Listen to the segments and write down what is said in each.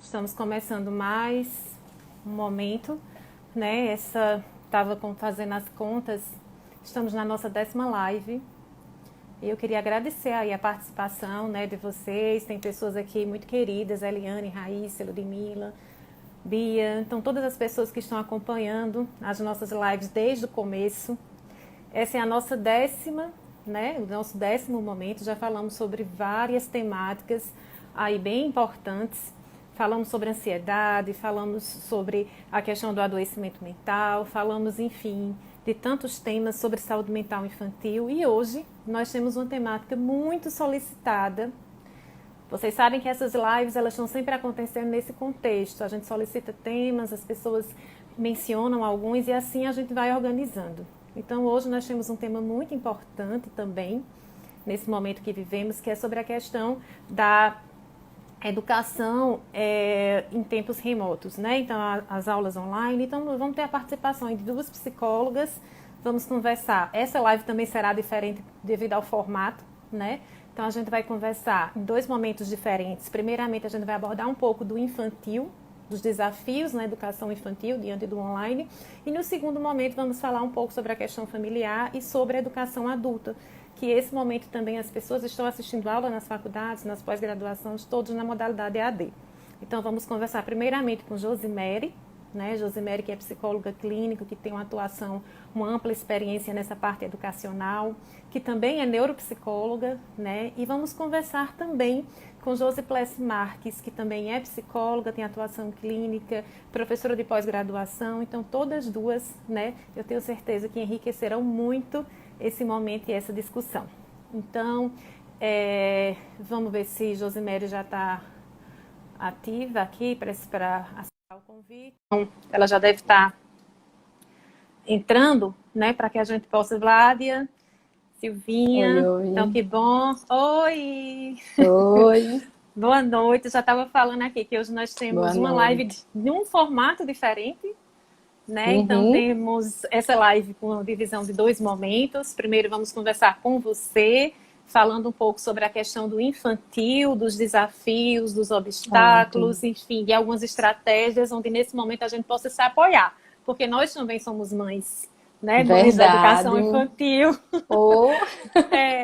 Estamos começando mais um momento, né? Estava fazendo as contas, estamos na nossa 10ª live. E eu queria agradecer aí a participação, né, de vocês. Tem pessoas aqui muito queridas, Eliane, Raíssa, Ludmila, Bia. Então, todas as pessoas que estão acompanhando as nossas lives desde o começo. Essa é a nossa 10ª, né, o nosso 10º momento. Já falamos sobre várias temáticas aí bem importantes. Falamos sobre ansiedade, falamos sobre a questão do adoecimento mental, falamos, enfim, de tantos temas sobre saúde mental infantil. E hoje nós temos uma temática muito solicitada. Vocês sabem que essas lives elas estão sempre acontecendo nesse contexto. A gente solicita temas, as pessoas mencionam alguns e assim a gente vai organizando. Então hoje nós temos um tema muito importante também, nesse momento que vivemos, que é sobre a questão da educação em tempos remotos, né? Então, as aulas online. Então, vamos ter a participação de 2 psicólogas, vamos conversar. Essa live também será diferente devido ao formato, né? Então, a gente vai conversar em 2 momentos diferentes. Primeiramente, a gente vai abordar um pouco do infantil, dos desafios na educação infantil diante do online. E no segundo momento, vamos falar um pouco sobre a questão familiar e sobre a educação adulta, que esse momento também as pessoas estão assistindo aula nas faculdades, nas pós-graduações, todos na modalidade EAD. Então, vamos conversar primeiramente com Josimere, né? Josimere, que é psicóloga clínica, que tem uma atuação, uma ampla experiência nessa parte educacional, que também é neuropsicóloga, né? E vamos conversar também com Josiplece Marques, que também é psicóloga, tem atuação clínica, professora de pós-graduação. Então, todas duas, né? Eu tenho certeza que enriquecerão muito esse momento e essa discussão. Então, vamos ver se Josimere já está ativa aqui para aceitar o convite. Então, ela já deve estar entrando, né, para que a gente possa... Vládia, Silvinha, Oi, oi. Então que bom. Oi! Oi. Boa noite, eu já estava falando aqui que hoje nós temos Boa uma live noite. de um formato diferente, né? Então Uhum. temos essa live com a divisão de 2 momentos. Primeiro vamos conversar com você, falando um pouco sobre a questão do infantil, dos desafios, dos obstáculos, Ótimo. enfim, de algumas estratégias onde nesse momento a gente possa se apoiar, porque nós também somos mães, né? Mães da educação Verdade. infantil. Oh,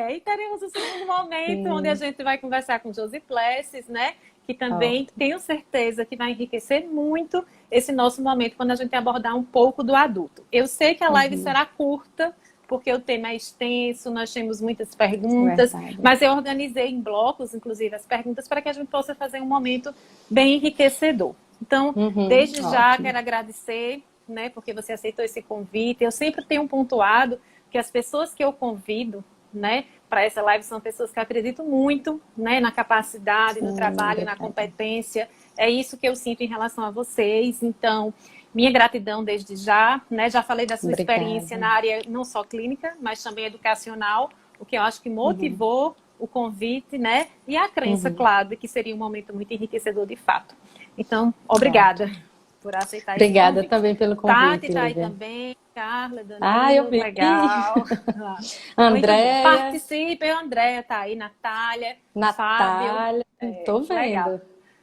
E teremos o segundo momento, onde a sim. gente vai conversar com Josiplece, né? Que também Ótimo. tenho certeza que vai enriquecer muito esse nosso momento quando a gente abordar um pouco do adulto. Eu sei que a live Uhum. será curta, porque o tema é extenso, nós temos muitas perguntas, Verdade. mas eu organizei em blocos, inclusive, as perguntas para que a gente possa fazer um momento bem enriquecedor. Então, Uhum. desde já, Ótimo. quero agradecer, né, porque você aceitou esse convite. Eu sempre tenho pontuado que as pessoas que eu convido, né, para essa live são pessoas que acreditam muito, né, na capacidade, no Sim, trabalho, na obrigada. competência. É isso que eu sinto em relação a vocês. Então, minha gratidão desde já, né? Já falei da sua experiência Obrigada. na área não só clínica, mas também educacional, o que eu acho que Uhum. motivou o convite, né? E a crença, Uhum. claro, de que seria um momento muito enriquecedor de fato. Então, obrigada Ótimo. por aceitar esse Obrigada convite. também pelo Tati convite, está aí Lívia. também, Carla, Ah, eu Danilo, vi. legal. Muito bom. Andréia, Participem, a Andréia está aí, Natália, Fábio, Natália. Tô legal. vendo.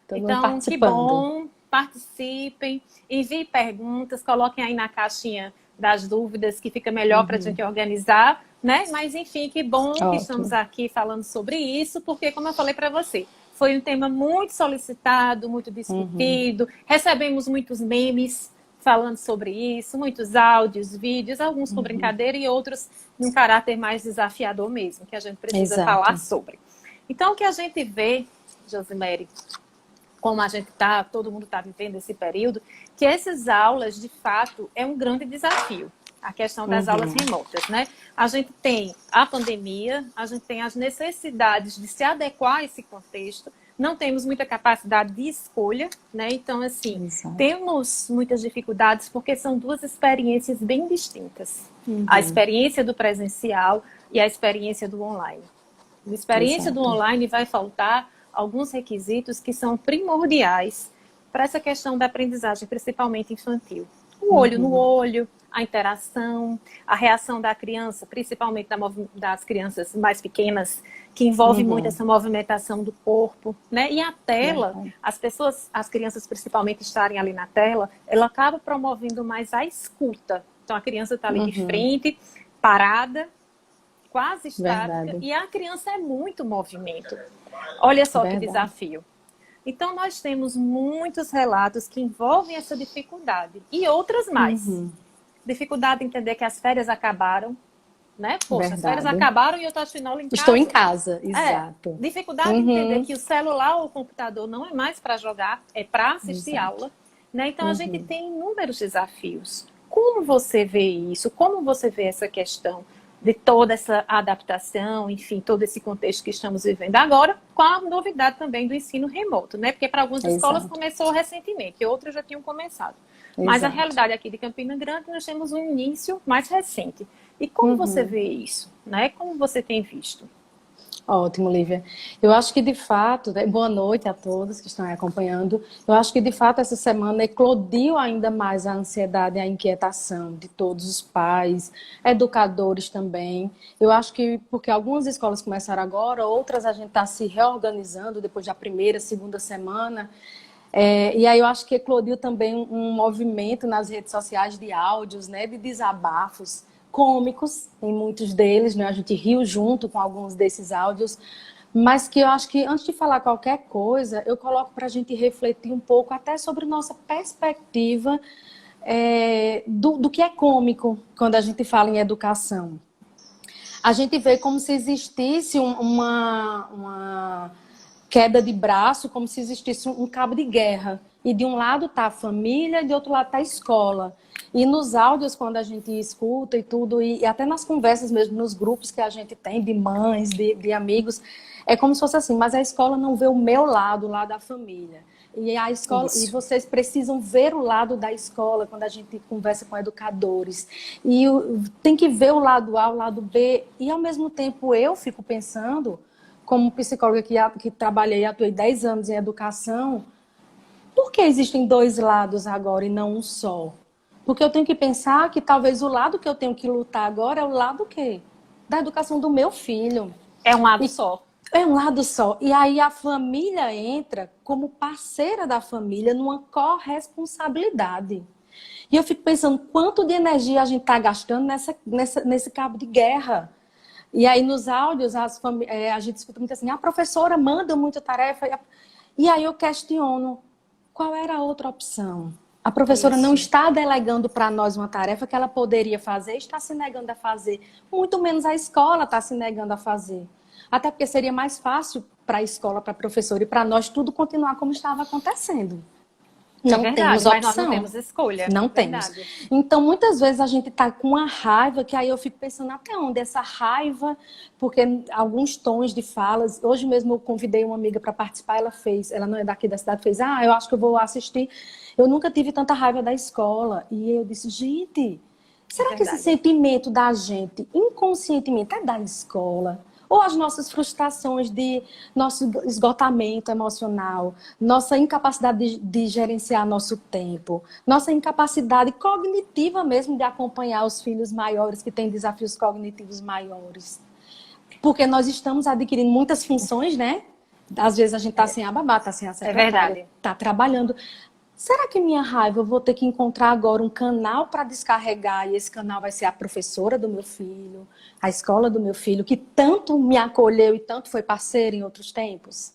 Todo mundo Então, que participando. bom, participem, enviem perguntas, coloquem aí na caixinha das dúvidas, que fica melhor para a Uhum. gente organizar, né? Mas, enfim, que bom que estamos Ótimo. aqui falando sobre isso, porque, como eu falei para você, foi um tema muito solicitado, muito Uhum. discutido, recebemos muitos memes falando sobre isso, muitos áudios, vídeos, alguns com Uhum. brincadeira e outros num caráter mais desafiador mesmo, que a gente precisa falar Exato. sobre. Então, o que a gente vê, Josimere, como a gente está, todo mundo está vivendo esse período, que essas aulas, de fato, é um grande desafio. A questão das aulas Uhum. remotas, né? A gente tem a pandemia, a gente tem as necessidades de se adequar a esse contexto, não temos muita capacidade de escolha, né? Então, assim, Exato. temos muitas dificuldades porque são 2 experiências bem distintas. A Uhum. experiência do presencial e a experiência do online. Na experiência do Exato. online vai faltar alguns requisitos que são primordiais para essa questão da aprendizagem, principalmente infantil. O olho no Uhum. olho, a interação, a reação da criança, principalmente das crianças mais pequenas, que envolve muito essa movimentação do corpo, né? E a tela, as crianças principalmente estarem ali na tela, ela acaba promovendo mais a escuta. Então a criança está ali de frente, parada, quase estática, e a criança é muito movimento. Olha só que desafio. Então nós temos muitos relatos que envolvem essa dificuldade e outras mais. Dificuldade em entender que as férias acabaram, né? Poxa, as férias acabaram e eu estou assistindo aula em casa. Estou em casa, exato. Dificuldade em entender que o celular ou o computador não é mais para jogar, é para assistir aula. Né? Então, a gente tem inúmeros desafios. Como você vê isso? Como você vê essa questão de toda essa adaptação, enfim, todo esse contexto que estamos vivendo agora, com a novidade também do ensino remoto, né? Porque para algumas escolas começou recentemente, e outras já tinham começado. Mas a realidade aqui de Campina Grande, nós temos um início mais recente. E como você vê isso? Né? Como você tem visto? Ótimo, Lívia. Eu acho que, de fato, boa noite a todos que estão aí acompanhando. Eu acho que, de fato, essa semana eclodiu ainda mais a ansiedade e a inquietação de todos os pais, educadores também. Eu acho que, porque algumas escolas começaram agora, outras a gente está se reorganizando depois da primeira, segunda semana. E aí eu acho que eclodiu também um movimento nas redes sociais de áudios, né, de desabafos, cômicos, em muitos deles, né? A gente riu junto com alguns desses áudios, mas que eu acho que antes de falar qualquer coisa, eu coloco para a gente refletir um pouco até sobre nossa perspectiva do que é cômico quando a gente fala em educação. A gente vê como se existisse uma queda de braço, como se existisse um cabo de guerra. E de um lado está a família e de outro lado está a escola. E nos áudios, quando a gente escuta e tudo, e até nas conversas mesmo, nos grupos que a gente tem de mães, de amigos, é como se fosse assim, mas a escola não vê o meu lado, o lado da família. E a escola, e vocês precisam ver o lado da escola quando a gente conversa com educadores. E tem que ver o lado A, o lado B. E ao mesmo tempo eu fico pensando, como psicóloga que trabalhei e atuei 10 anos em educação, por que existem dois lados agora e não um só? Porque eu tenho que pensar que talvez o lado que eu tenho que lutar agora é o lado quê? Da educação do meu filho. É um lado só. É um lado só. E aí a família entra como parceira da família numa corresponsabilidade. E eu fico pensando quanto de energia a gente está gastando nesse cabo de guerra. E aí nos áudios a gente escuta muito assim, a professora manda muita tarefa. E aí eu questiono, qual era a outra opção? A professora não está delegando para nós uma tarefa que ela poderia fazer, está se negando a fazer. Muito menos a escola está se negando a fazer. Até porque seria mais fácil para a escola, para a professora e para nós tudo continuar como estava acontecendo. Não temos opção. Mas nós não temos escolha. Não temos. Então, muitas vezes a gente está com uma raiva, que aí eu fico pensando até onde essa raiva, porque alguns tons de falas. Hoje mesmo eu convidei uma amiga para participar, ela não é daqui da cidade, fez, eu acho que eu vou assistir. Eu nunca tive tanta raiva da escola. E eu disse, gente, será que esse sentimento da gente, inconscientemente, é da escola? Ou as nossas frustrações de nosso esgotamento emocional, nossa incapacidade de gerenciar nosso tempo, nossa incapacidade cognitiva mesmo de acompanhar os filhos maiores que têm desafios cognitivos maiores. Porque nós estamos adquirindo muitas funções, né? Às vezes a gente está sem a babá, está sem a secretária, está trabalhando. Será que minha raiva eu vou ter que encontrar agora um canal para descarregar e esse canal vai ser a professora do meu filho, a escola do meu filho, que tanto me acolheu e tanto foi parceira em outros tempos?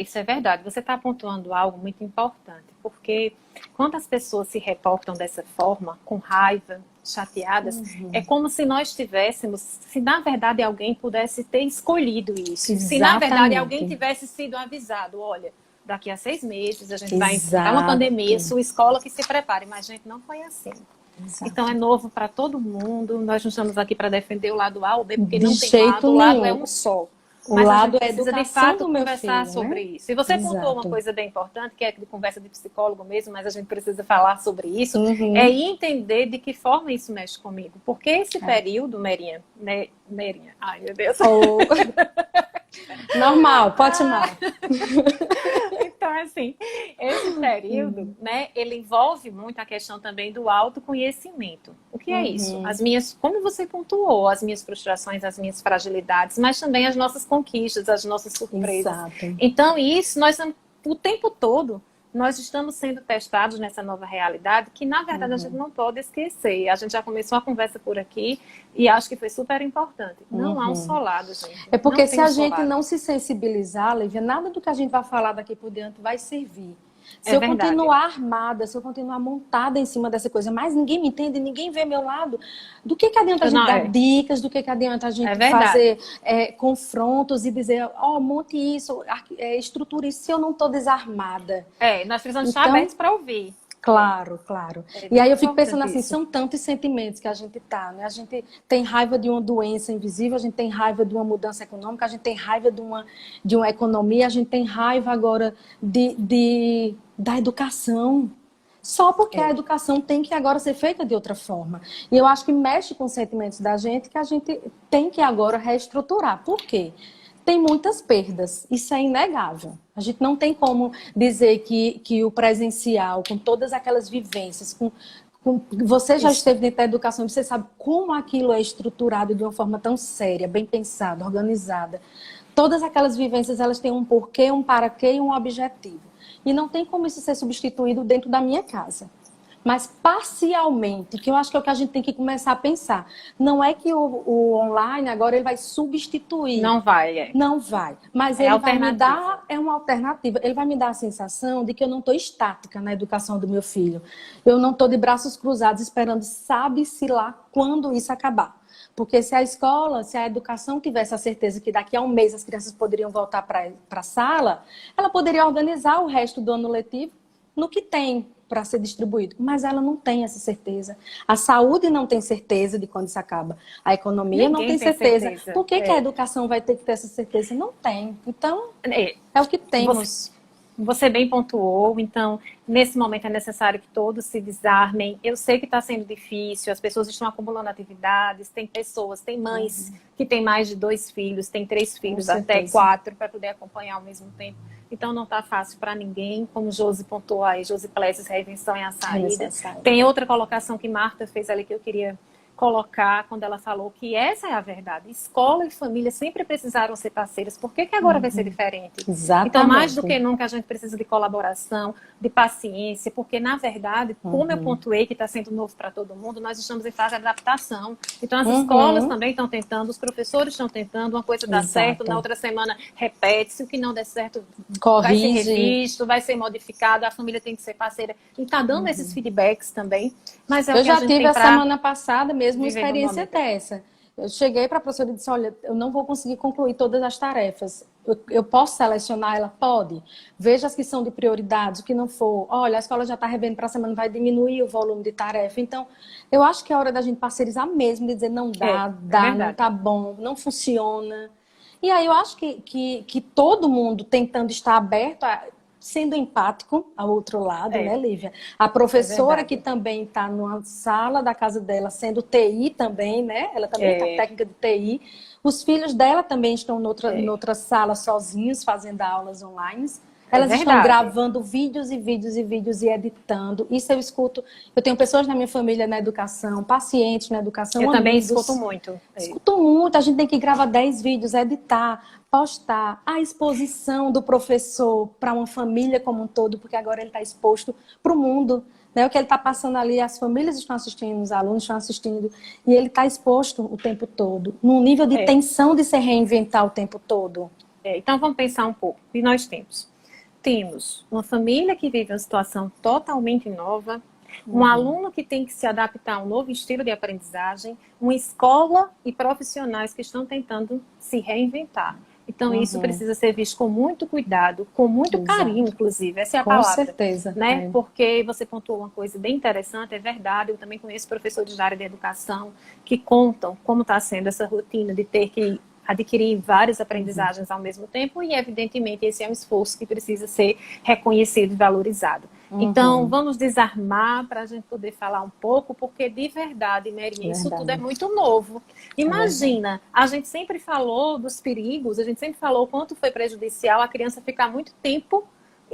Isso é verdade. Você está pontuando algo muito importante, porque quando as pessoas se reportam dessa forma, com raiva, chateadas, é como se nós tivéssemos, se na verdade alguém pudesse ter escolhido isso, se na verdade alguém tivesse sido avisado, olha, daqui a 6 meses a gente vai enfrentar uma pandemia, sua escola que se prepare. Mas, gente, não foi assim. Exato. Então, é novo para todo mundo. Nós não estamos aqui para defender o lado A ou B, porque não tem lado. O lado é um só. Mas lado a gente precisa, de fato, conversar sobre isso. E você pontuou uma coisa bem importante, que é de conversa de psicólogo mesmo, mas a gente precisa falar sobre isso, é entender de que forma isso mexe comigo. Porque esse período, Merinha, ai, meu Deus. Normal, pode chamar. Então, assim, esse período, né, ele envolve muito a questão também do autoconhecimento. O que é isso? As minhas, como você pontuou, as minhas frustrações, as minhas fragilidades, mas também as nossas conquistas, as nossas surpresas. Exato. Então, isso, nós, o tempo todo, nós estamos sendo testados nessa nova realidade que, na verdade, a gente não pode esquecer. A gente já começou a conversa por aqui e acho que foi super importante. Não há um só lado, gente. É porque não se tem a um só gente lado. não se sensibilizar, Lívia, nada do que a gente vai falar daqui por diante vai servir. Se É eu verdade. continuar armada, se eu continuar montada em cima dessa coisa, mas ninguém me entende, ninguém vê meu lado, do que adianta a gente dar dicas, do que adianta a gente fazer confrontos e dizer, monte isso, estruture isso, se eu não estou desarmada. Nós precisamos estar abertos para ouvir. Claro, claro. E aí eu fico pensando assim, são tantos sentimentos que a gente tá, né? A gente tem raiva de uma doença invisível, a gente tem raiva de uma mudança econômica, a gente tem raiva de uma economia, a gente tem raiva agora da educação. Só porque a educação tem que agora ser feita de outra forma. E eu acho que mexe com os sentimentos da gente que a gente tem que agora reestruturar. Por quê? Tem muitas perdas, isso é inegável. A gente não tem como dizer que o presencial, com todas aquelas vivências, você já esteve dentro da educação, você sabe como aquilo é estruturado de uma forma tão séria, bem pensada, organizada. Todas aquelas vivências, elas têm um porquê, um para quê e um objetivo. E não tem como isso ser substituído dentro da minha casa. Mas parcialmente, que eu acho que é o que a gente tem que começar a pensar. Não é que o online agora ele vai substituir. Não vai, Não vai. Mas ele vai me dar, é uma alternativa. Ele vai me dar a sensação de que eu não estou estática na educação do meu filho. Eu não estou de braços cruzados esperando, sabe-se lá quando isso acabar. Porque se a escola, se a educação tivesse a certeza que daqui a um mês as crianças poderiam voltar para a sala, ela poderia organizar o resto do ano letivo no que tem para ser distribuído, mas ela não tem essa certeza. A saúde não tem certeza de quando isso acaba. A economia não tem certeza. Por que a educação vai ter que ter essa certeza? Não tem. Então, é o que temos. Você bem pontuou, então, nesse momento é necessário que todos se desarmem. Eu sei que está sendo difícil, as pessoas estão acumulando atividades, tem pessoas, tem mães que têm mais de 2 filhos, tem 3 filhos, até 4, para poder acompanhar ao mesmo tempo. Então não está fácil para ninguém, como Josi pontuou aí, Josi Plessis, reinvenção é a saída. Tem outra colocação que Marta fez ali que eu queria colocar quando ela falou que essa é a verdade. Escola e família sempre precisaram ser parceiras. Por que agora vai ser diferente? Exatamente. Então, mais do que nunca, a gente precisa de colaboração, de paciência, porque, na verdade, como eu pontuei que está sendo novo para todo mundo, nós estamos em fase de adaptação. Então, as escolas também estão tentando, os professores estão tentando, uma coisa dá certo, na outra semana repete-se, o que não der certo vai ser revisto, vai ser modificado, a família tem que ser parceira. E está dando esses feedbacks também. Mas é eu o que a já gente tive tem a semana passada mesmo uma viver no experiência dessa. Eu cheguei para a professora e disse, olha, eu não vou conseguir concluir todas as tarefas. Eu posso selecionar? Ela pode. Veja as que são de prioridades, o que não for. Olha, a escola já está revendo para a semana, vai diminuir o volume de tarefa. Então, eu acho que é hora da gente parcerizar mesmo, de dizer, não dá, não está bom, não funciona. E aí eu acho que todo mundo tentando estar aberto sendo empático ao outro lado, né, Lívia? A professora que também está numa sala da casa dela, sendo TI também, né? Ela também está técnica de TI. Os filhos dela também estão noutra sala sozinhos, fazendo aulas online. Elas estão gravando vídeos e vídeos e vídeos e editando. Isso eu escuto. Eu tenho pessoas na minha família na educação, pacientes na educação, eu amigos. também escuto muito. Escuto muito. A gente tem que gravar 10 vídeos, editar, postar. A exposição do professor para uma família como um todo, porque agora ele está exposto para o mundo. Né? O que ele está passando ali, as famílias estão assistindo, os alunos estão assistindo. E ele está exposto o tempo todo, num nível de tensão de se reinventar o tempo todo. Então vamos pensar um pouco. E nós temos uma família que vive uma situação totalmente nova, um aluno que tem que se adaptar a um novo estilo de aprendizagem, uma escola e profissionais que estão tentando se reinventar. Então, isso precisa ser visto com muito cuidado, com muito carinho, inclusive. Essa é a palavra. Com certeza. Né? Porque você pontuou uma coisa bem interessante, é verdade. Eu também conheço professores da área de educação que contam como está sendo essa rotina de ter que adquirir várias aprendizagens ao mesmo tempo e, evidentemente, esse é um esforço que precisa ser reconhecido e valorizado. Então, vamos desarmar para a gente poder falar um pouco, porque, de verdade, Mary, isso tudo é muito novo. Imagina, a gente sempre falou dos perigos, a gente sempre falou o quanto foi prejudicial a criança ficar muito tempo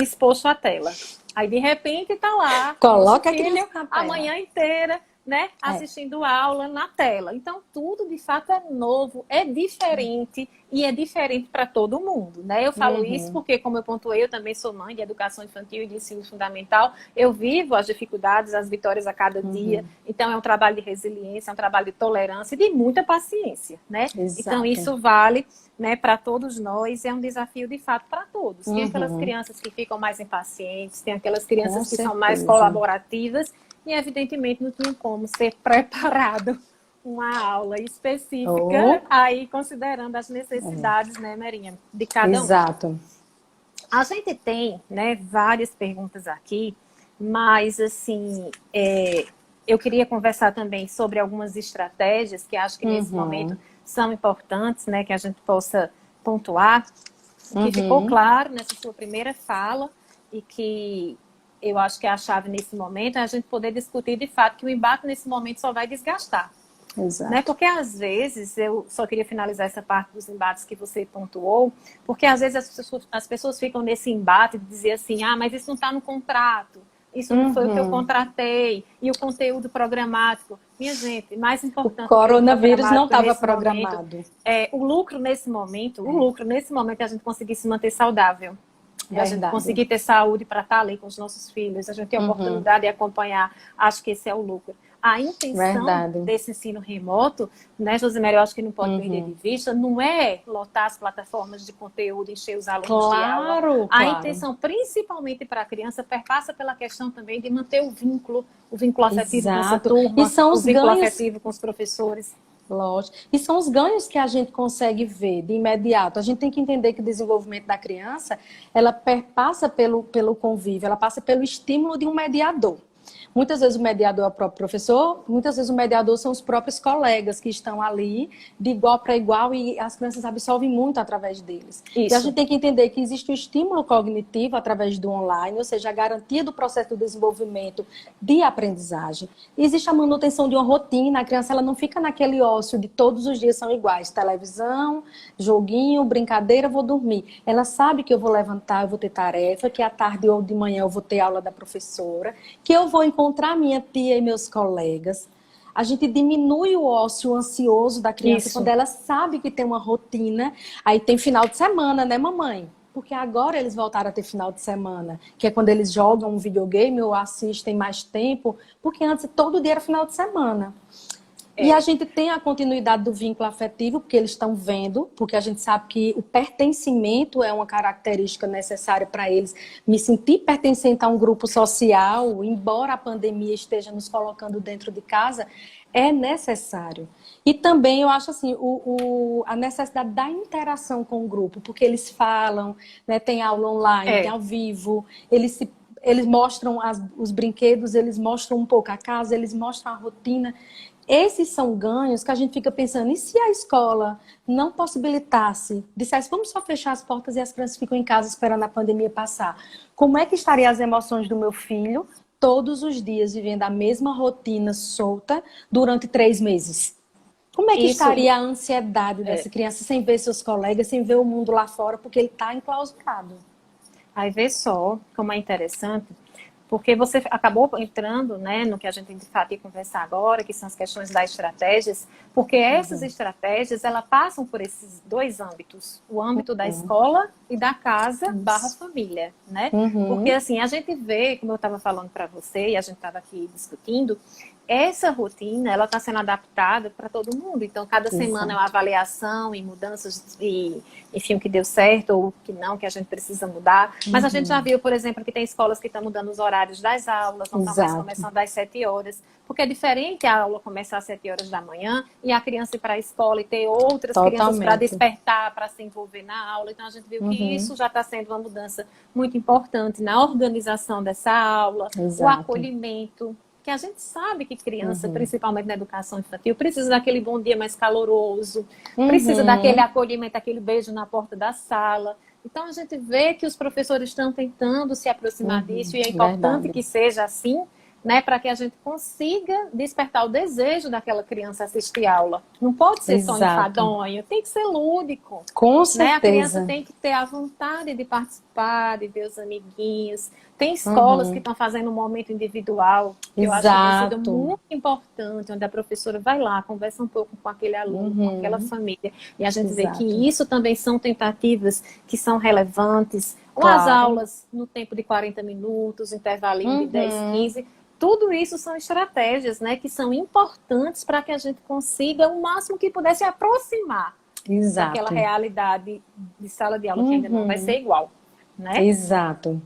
exposto à tela. Aí, de repente, está lá, Coloca nosso filho, a criança na a tela. manhã inteira, né, assistindo aula na tela. Então, tudo, de fato, é novo, é diferente e é diferente para todo mundo, né? Eu falo isso porque, como eu pontuei, eu também sou mãe de educação infantil e de ensino fundamental. Eu vivo as dificuldades, as vitórias a cada dia. Então, é um trabalho de resiliência, é um trabalho de tolerância e de muita paciência, né? Exato. Então, isso vale, né, para todos nós, é um desafio de fato para todos. Tem aquelas crianças que ficam mais impacientes, tem aquelas crianças que são mais colaborativas e, evidentemente, não tinha como ser preparado uma aula específica, aí considerando as necessidades, né, Marinha, de cada um. Exato. A gente tem, né, várias perguntas aqui, mas, assim, eu queria conversar também sobre algumas estratégias que acho que nesse momento são importantes, né, que a gente possa pontuar, que ficou claro nessa sua primeira fala e que eu acho que a chave nesse momento é a gente poder discutir de fato que o embate nesse momento só vai desgastar. Exato. Né? Porque às vezes, eu só queria finalizar essa parte dos embates que você pontuou, porque às vezes as pessoas ficam nesse embate de dizer assim, ah, mas isso não está no contrato, isso não foi o que eu contratei, e o conteúdo programático. Minha gente, mais importante... O coronavírus não estava programado. O lucro nesse momento é a gente conseguir se manter saudável. A gente conseguir ter saúde para estar ali com os nossos filhos, a gente ter a oportunidade de acompanhar, acho que esse é o lucro. A intenção desse ensino remoto, né, Josemary, eu acho que não pode perder de vista, não é lotar as plataformas de conteúdo, encher os alunos de aula. A intenção, principalmente para a criança, perpassa pela questão também de manter o vínculo afetivo com essa turma, e são os vínculo afetivo com os professores. Lógico. E são os ganhos que a gente consegue ver de imediato. A gente tem que entender que o desenvolvimento da criança, ela perpassa pelo convívio, ela passa pelo estímulo de um mediador. Muitas vezes o mediador é o próprio professor, muitas vezes o mediador são os próprios colegas que estão ali de igual para igual e as crianças absorvem muito através deles. Isso. E a gente tem que entender que existe o estímulo cognitivo através do online, ou seja, a garantia do processo do desenvolvimento de aprendizagem. E existe a manutenção de uma rotina, a criança ela não fica naquele ócio de todos os dias são iguais, televisão, joguinho, brincadeira, vou dormir. Ela sabe que eu vou levantar, eu vou ter tarefa, que à tarde ou de manhã eu vou ter aula da professora, que eu vou encontrar minha tia e meus colegas. A gente diminui o ócio ansioso da criança quando ela sabe que tem uma rotina. Aí tem final de semana, né, mamãe? Porque agora eles voltaram a ter final de semana, que é quando eles jogam um videogame ou assistem mais tempo, porque antes todo dia era final de semana. E a gente tem a continuidade do vínculo afetivo, porque eles estão vendo, porque a gente sabe que o pertencimento é uma característica necessária para eles. Me sentir pertencente a um grupo social, embora a pandemia esteja nos colocando dentro de casa, é necessário. E também eu acho assim, a necessidade da interação com o grupo, porque eles falam, né, tem aula online, tem ao vivo, eles mostram os brinquedos, eles mostram um pouco a casa, eles mostram a rotina. Esses são ganhos que a gente fica pensando, e se a escola não possibilitasse, dissesse, vamos só fechar as portas e as crianças ficam em casa esperando a pandemia passar? Como é que estariam as emoções do meu filho todos os dias vivendo a mesma rotina solta durante 3 meses? Como é que estaria a ansiedade dessa criança sem ver seus colegas, sem ver o mundo lá fora, porque ele está enclausurado? Aí vê só como é interessante. Porque você acabou entrando, né, no que a gente de fato ia conversar agora, que são as questões das estratégias, porque essas estratégias, elas passam por esses 2 âmbitos, o âmbito da escola e da casa / família, né? Porque assim, a gente vê, como eu estava falando para você, e a gente estava aqui discutindo, essa rotina, ela está sendo adaptada para todo mundo. Então, cada semana é uma avaliação e mudanças, e, enfim, o que deu certo ou o que não, que a gente precisa mudar. Mas a gente já viu, por exemplo, que tem escolas que estão mudando os horários das aulas, não estão mais começando às 7 horas. Porque é diferente a aula começar às 7 horas da manhã e a criança ir para a escola e ter outras crianças para despertar, para se envolver na aula. Então, a gente viu que isso já está sendo uma mudança muito importante na organização dessa aula, o acolhimento. Que a gente sabe que criança, principalmente na educação infantil, precisa daquele bom dia mais caloroso, precisa daquele acolhimento, aquele beijo na porta da sala. Então, a gente vê que os professores estão tentando se aproximar disso e é importante que seja assim, né, para que a gente consiga despertar o desejo daquela criança assistir aula. Não pode ser só enfadonho, tem que ser lúdico. Com Né? A criança certeza. tem que ter a vontade de participar, de ver os amiguinhos. Tem escolas que estão fazendo um momento individual, que eu acho que tem sido Exato. muito importante, onde a professora vai lá, conversa um pouco com aquele aluno, com aquela família, e a gente vê que Exato. isso também são tentativas que são relevantes. Ou as Claro. aulas no tempo de 40 minutos, intervalinho de 10, 15, tudo isso são estratégias, né, que são importantes para que a gente consiga o máximo que puder se aproximar daquela Exato. realidade de sala de aula, que ainda não vai ser igual, né? Exato.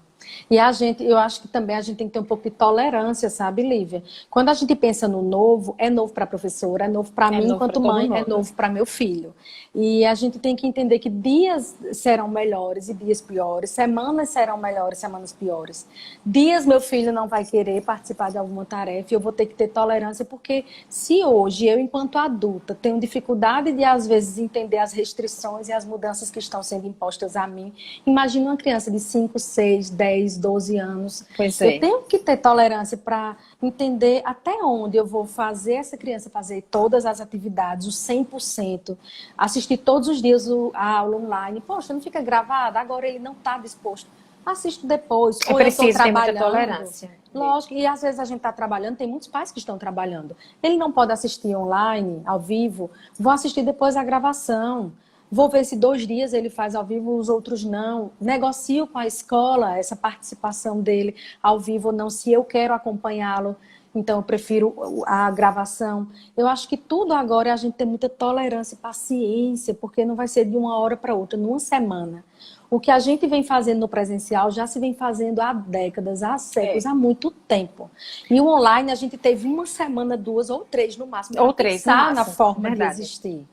E a gente, eu acho que também a gente tem que ter um pouco de tolerância, sabe, Lívia? Quando a gente pensa no novo, é novo para a professora, é novo para mim, novo enquanto pra todo mãe, é mundo. novo para meu filho. E a gente tem que entender que dias serão melhores e dias piores, semanas serão melhores, semanas piores. Dias meu filho não vai querer participar de alguma tarefa e eu vou ter que ter tolerância, porque se hoje eu, enquanto adulta, tenho dificuldade de, às vezes, entender as restrições e as mudanças que estão sendo impostas a mim, imagina uma criança de 5, 6, 10, 12 anos. Pois Eu é. tenho que ter tolerância para entender até onde eu vou fazer essa criança fazer todas as atividades, o 100%, assistir todos os dias a aula online. Poxa, não fica gravada? Agora ele não está disposto. Assisto depois. É Ou eu estou preciso ter muita trabalhando. tolerância. Lógico, e às vezes a gente está trabalhando, tem muitos pais que estão trabalhando. Ele não pode assistir online, ao vivo, vou assistir depois a gravação. Vou ver se 2 dias ele faz ao vivo, os outros não. Negocio com a escola essa participação dele ao vivo ou não, se eu quero acompanhá-lo. Então, eu prefiro a gravação. Eu acho que tudo agora é a gente ter muita tolerância e paciência, porque não vai ser de uma hora para outra, numa semana. O que a gente vem fazendo no presencial já se vem fazendo há décadas, há séculos, há muito tempo. E o online a gente teve 1 semana, 2 ou 3 no máximo. Ou 3 no pensar na máximo, forma verdade. de existir.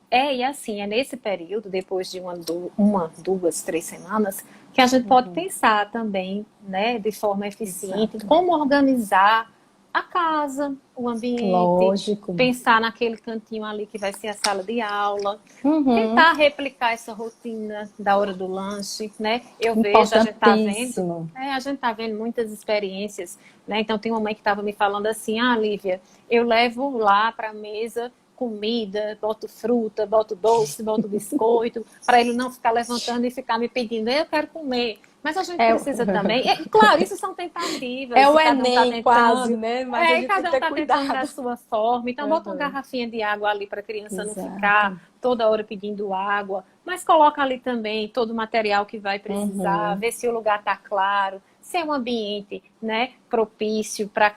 E assim, é nesse período, depois de 1, 2, 3 semanas, que a gente pode pensar também, né, de forma eficiente, como organizar a casa, o ambiente, Lógico. pensar naquele cantinho ali que vai ser a sala de aula, tentar replicar essa rotina da hora do lanche, né? Eu vejo, a gente tá vendo muitas experiências, né? Então tem uma mãe que estava me falando assim, Lívia, eu levo lá para a mesa comida, boto fruta, boto doce, boto biscoito, para ele não ficar levantando e ficar me pedindo, eu quero comer. Mas a gente precisa também. Claro, isso são tentativas. É o Enem, tá tentando, quase, né? Mas a gente cada um tem que está ter tentando cuidado da sua forma. Então, bota uma garrafinha de água ali para a criança não ficar toda hora pedindo água. Mas coloca ali também todo o material que vai precisar, ver se o lugar está claro, se é um ambiente, né, propício para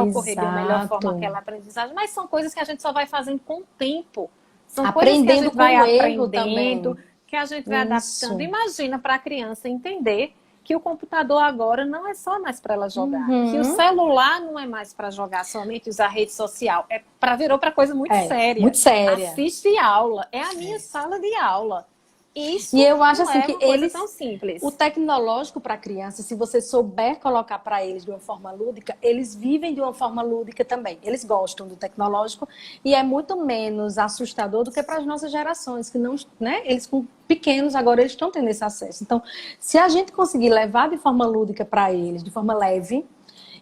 ocorrer de uma melhor forma aquela aprendizagem. Mas são coisas que a gente só vai fazendo com o tempo. São coisas que a gente vai aprendendo, que a gente vai adaptando. Imagina para a criança entender que o computador agora não é só mais para ela jogar, que o celular não é mais para jogar somente, usar rede social, virou para coisa muito séria. Muito séria. Assiste aula, é a minha sala de aula. Isso e eu acho não assim é que uma coisa tão simples. O tecnológico para a criança, se você souber colocar para eles de uma forma lúdica, eles vivem de uma forma lúdica também. Eles gostam do tecnológico e é muito menos assustador do que para as nossas gerações, que não, né? Eles com pequenos agora eles estão tendo esse acesso. Então, se a gente conseguir levar de forma lúdica para eles, de forma leve,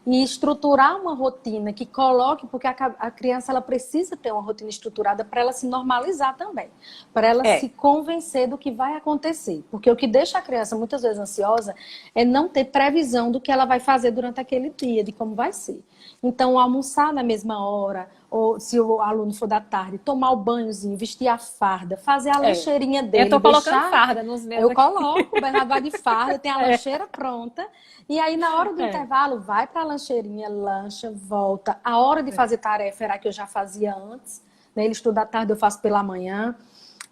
e estruturar uma rotina que coloque, porque a criança ela precisa ter uma rotina estruturada para ela se normalizar também, para ela se convencer do que vai acontecer, porque o que deixa a criança muitas vezes ansiosa é não ter previsão do que ela vai fazer durante aquele dia, de como vai ser. Então, almoçar na mesma hora, ou se o aluno for da tarde, tomar o banhozinho, vestir a farda, fazer a lancheirinha dele. Eu tô colocando farda nos meus aqui. Coloco, o Bernardo vai de farda, tem a lancheira pronta. E aí, na hora do intervalo, vai para a lancheirinha, lancha, volta. A hora de fazer tarefa era a que eu já fazia antes. Né? Ele estuda à tarde, eu faço pela manhã.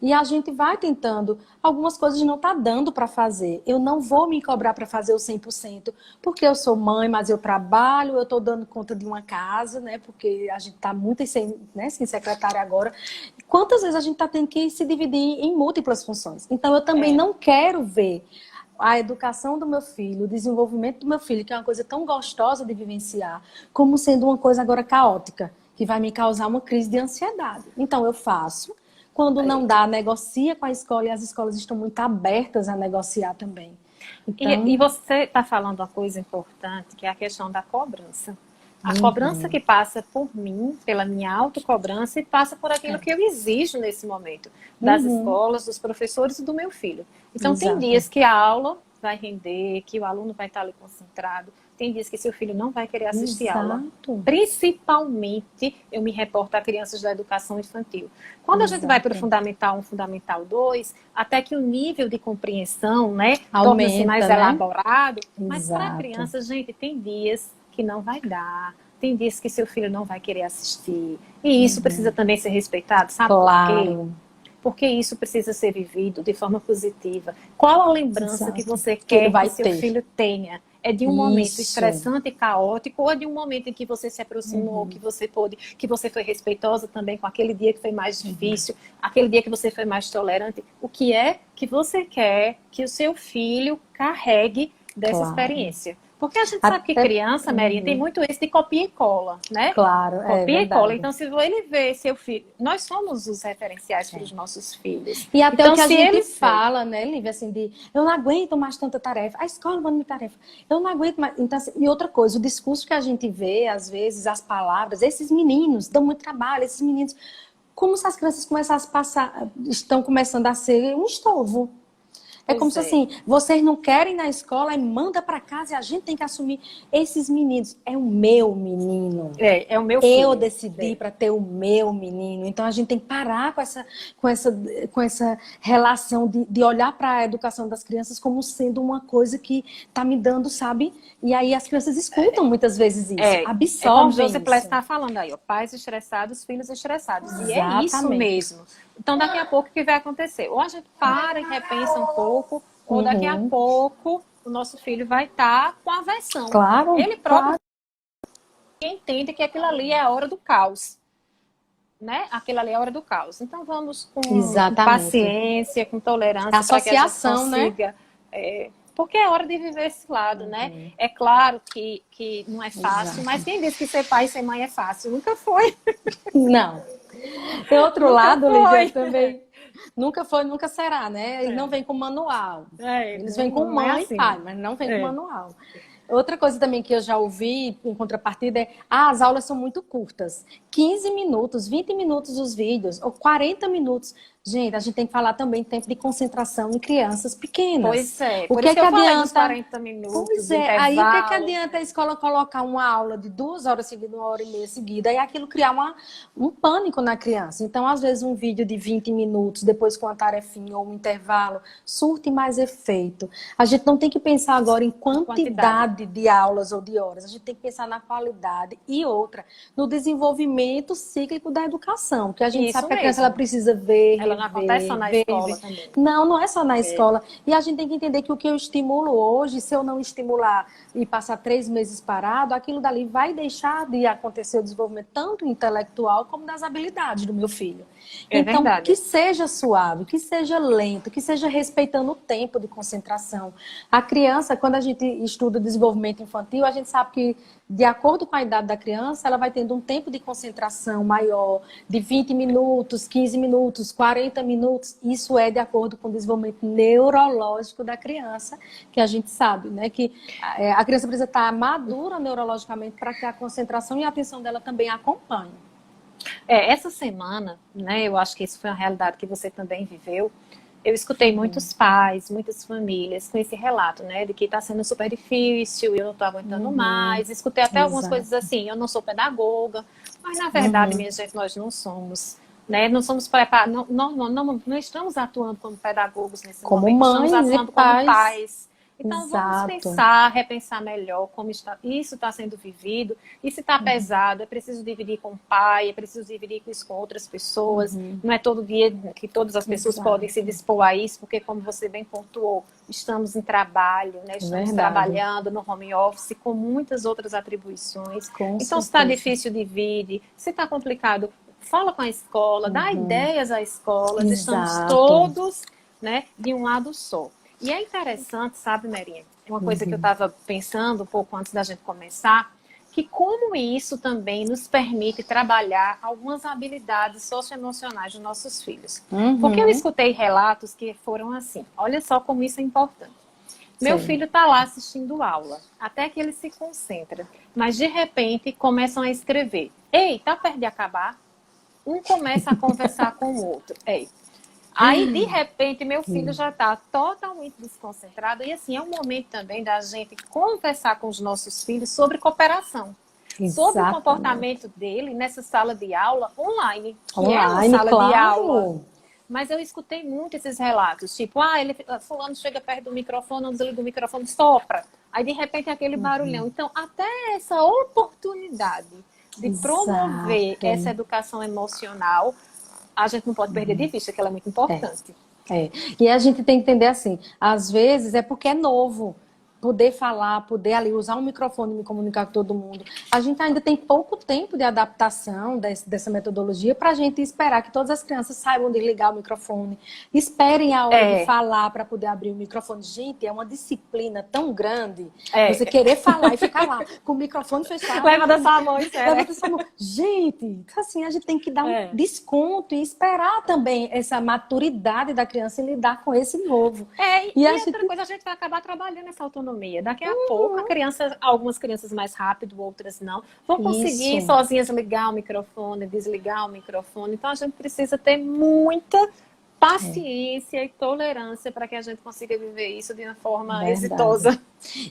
E a gente vai tentando. Algumas coisas não tá dando para fazer. Eu não vou me cobrar para fazer o 100%, porque eu sou mãe, mas eu trabalho, eu estou dando conta de uma casa, né? Porque a gente tá muito sem secretária agora. Quantas vezes a gente tá tendo que se dividir em múltiplas funções? Então, eu também não quero ver a educação do meu filho, o desenvolvimento do meu filho, que é uma coisa tão gostosa de vivenciar, como sendo uma coisa agora caótica, que vai me causar uma crise de ansiedade. Então, eu faço. Quando não dá, negocia com a escola e as escolas estão muito abertas a negociar também. E Então, você está falando uma coisa importante, que é a questão da cobrança. A cobrança uhum, que passa por mim, pela minha autocobrança, e passa por aquilo é, que eu exijo nesse momento, das uhum, escolas, dos professores e do meu filho. Então, tem exato, dias que a aula vai render, que o aluno vai estar ali concentrado, tem dias que seu filho não vai querer assistir aula. exato, Principalmente, eu me reporto a crianças da educação infantil. Quando a gente vai para o exato. Fundamental 1, Fundamental 2, até que o nível de compreensão, né, torna-se mais Aumenta, né? elaborado, mas para a Exato. criança, gente, tem dias que não vai dar, tem dias que seu filho não vai querer assistir. E isso precisa Uhum. também ser respeitado, sabe por quê? Claro, Porque isso precisa ser vivido de forma positiva. Qual a lembrança que exato. você Que ele quer que vai seu ter. filho tenha? É de um momento Isso. estressante e caótico, ou é de um momento em que você se aproximou, que Uhum. você pôde, que você foi respeitosa também com aquele dia que foi mais Uhum. difícil, aquele dia que você foi mais tolerante? O que é que você quer que o seu filho carregue dessa Claro. experiência? Porque a gente sabe que Até. criança, Maria, tem Uhum. muito isso de copia e cola, né? Claro, é Copia e cola. verdade. Então, se ele vê seu filho, nós somos os referenciais para os nossos filhos. E até o Então, que a se gente ele vê, fala, né, Lívia, assim, de eu não aguento mais tanta tarefa, a escola manda muita tarefa, eu não aguento mais. Então, assim, e outra coisa, o discurso que a gente vê, às vezes, as palavras, esses meninos dão muito trabalho, esses meninos, como se as crianças começassem a passar, estão começando a ser um estorvo. É como pois se é, assim, vocês não querem ir na escola e manda para casa e a gente tem que assumir esses meninos. É o meu menino. é o meu Eu filho. decidi É. para ter o meu menino. Então a gente tem que parar com essa, com essa relação de olhar para a educação das crianças como sendo uma coisa que está me dando, sabe? E aí as crianças escutam muitas vezes isso, É como absorvem Josi Pless isso. está falando aí, ó, pais estressados, filhos estressados. E é isso Exatamente. mesmo. Então, daqui a pouco, o que vai acontecer? Ou a gente para e repensa um pouco, ou daqui a Uhum. pouco o nosso filho vai estar com aversão. Claro, Ele próprio claro. entende que aquilo ali é a hora do caos. Né? Aquilo ali é a hora do caos. Então vamos com Exatamente. paciência, com É tolerância para que a gente associação, né? consiga. Porque é hora de viver esse lado, né? É claro que não é fácil, Exato. mas quem disse que ser pai e ser mãe é fácil? Nunca foi. Não. Tem outro Nunca lado, Lívia, foi. também. Nunca foi, nunca será, né? Ele não vem com manual. Eles vêm com Não é mãe e assim. pai, mas não vem com É. manual. Outra coisa também que eu já ouvi em contrapartida é: as aulas são muito curtas. 15 minutos, 20 minutos os vídeos, ou 40 minutos. Gente, a gente tem que falar também tempo de concentração em crianças pequenas. Pois é. O Por que isso é que que eu falei dos adianta? 40 minutos, Pois do é, aí o que é que intervalo. adianta a escola colocar uma aula de 2 horas seguidas, 1 hora e meia seguida, e aquilo criar um pânico na criança? Então, às vezes, um vídeo de 20 minutos, depois com uma tarefinha ou um intervalo, surte mais efeito. A gente não tem que pensar agora em Na quantidade. quantidade de aulas ou de horas, a gente tem que pensar na qualidade e outra, no desenvolvimento cíclico da educação, que a gente sabe Isso que a criança ela mesmo. precisa ver, Ela não acontece só rever, na ver, escola ver. também. Não, não é só na É. escola. E a gente tem que entender que o que eu estimulo hoje, se eu não estimular e passar 3 meses parado, aquilo dali vai deixar de acontecer o desenvolvimento tanto intelectual como das habilidades do meu filho. É Então, que verdade. seja suave, que seja lento, que seja respeitando o tempo de concentração. A criança, quando a gente estuda desenvolvimento infantil, a gente sabe que, de acordo com a idade da criança, ela vai tendo um tempo de concentração maior, de 20 minutos, 15 minutos, 40 minutos. Isso é de acordo com o desenvolvimento neurológico da criança, que a gente sabe, né? Que a criança precisa estar madura neurologicamente para que a concentração e a atenção dela também acompanhe. Essa semana, né, eu acho que isso foi uma realidade que você também viveu. Eu escutei muitos pais, muitas famílias com esse relato, né, de que está sendo super difícil, eu não estou aguentando Uhum, mais. Escutei até algumas coisas exato. assim, eu não sou pedagoga, mas na verdade, Uhum. minha gente, nós não somos, né, não somos preparados, não estamos atuando como pedagogos nesse Como momento, estamos mães e atuando como pais. pais. Então vamos Exato. pensar, repensar melhor como isso está sendo vivido. E se está Uhum, pesado, é preciso dividir com o pai, é preciso dividir isso com outras pessoas. uhum, Não é todo dia que todas as pessoas podem se exato. dispor a isso, porque, como você bem pontuou, estamos em trabalho, né? Estamos Verdade. trabalhando no home office com muitas outras atribuições. Com Então, se está certeza. difícil, divide. Se está complicado, fala com a escola, dá Uhum, ideias à escola. Estamos exato. todos, né, de um lado só. E é interessante, sabe, Merinha? Uma coisa que eu Uhum, estava pensando um pouco antes da gente começar, que como isso também nos permite trabalhar algumas habilidades socioemocionais dos nossos filhos. Porque eu uhum, escutei relatos que foram assim, olha só como isso é importante. Meu Sim. filho está lá assistindo aula, até que ele se concentra. Mas, de repente, começam a escrever. Ei, tá perto de acabar? Um começa a conversar com o outro. Ei. Aí, de repente, meu filho já está totalmente desconcentrado. E, assim, é um momento também da gente conversar com os nossos filhos sobre cooperação. Sobre o Exatamente. comportamento dele nessa sala de aula online, que é uma Online, sala de aula. claro. Mas eu escutei muito esses relatos, tipo, fulano chega perto do microfone, não desliga o microfone, sopra. Aí, de repente, é aquele barulhão. Então, até essa oportunidade de promover Exato. essa educação emocional, a gente não pode perder de vista, que ela é muito importante. E a gente tem que entender assim, às vezes é porque é novo. Poder falar, poder ali usar um microfone e me comunicar com todo mundo. A gente ainda tem pouco tempo de adaptação dessa metodologia para a gente esperar que todas as crianças saibam desligar o microfone, esperem a hora de falar para poder abrir o microfone. Gente, é uma disciplina tão grande você querer falar e ficar lá com o microfone fechado. Levanta sua mão, Levanta sua mão. Gente, assim, a gente tem que dar um desconto e esperar também essa maturidade da criança em lidar com esse novo. E outra coisa, a gente vai acabar trabalhando essa autonomia. Daqui a pouco, algumas crianças mais rápido, outras não, vão conseguir sozinhas ligar o microfone, desligar o microfone. Então, a gente precisa ter muita paciência e tolerância para que a gente consiga viver isso de uma forma exitosa.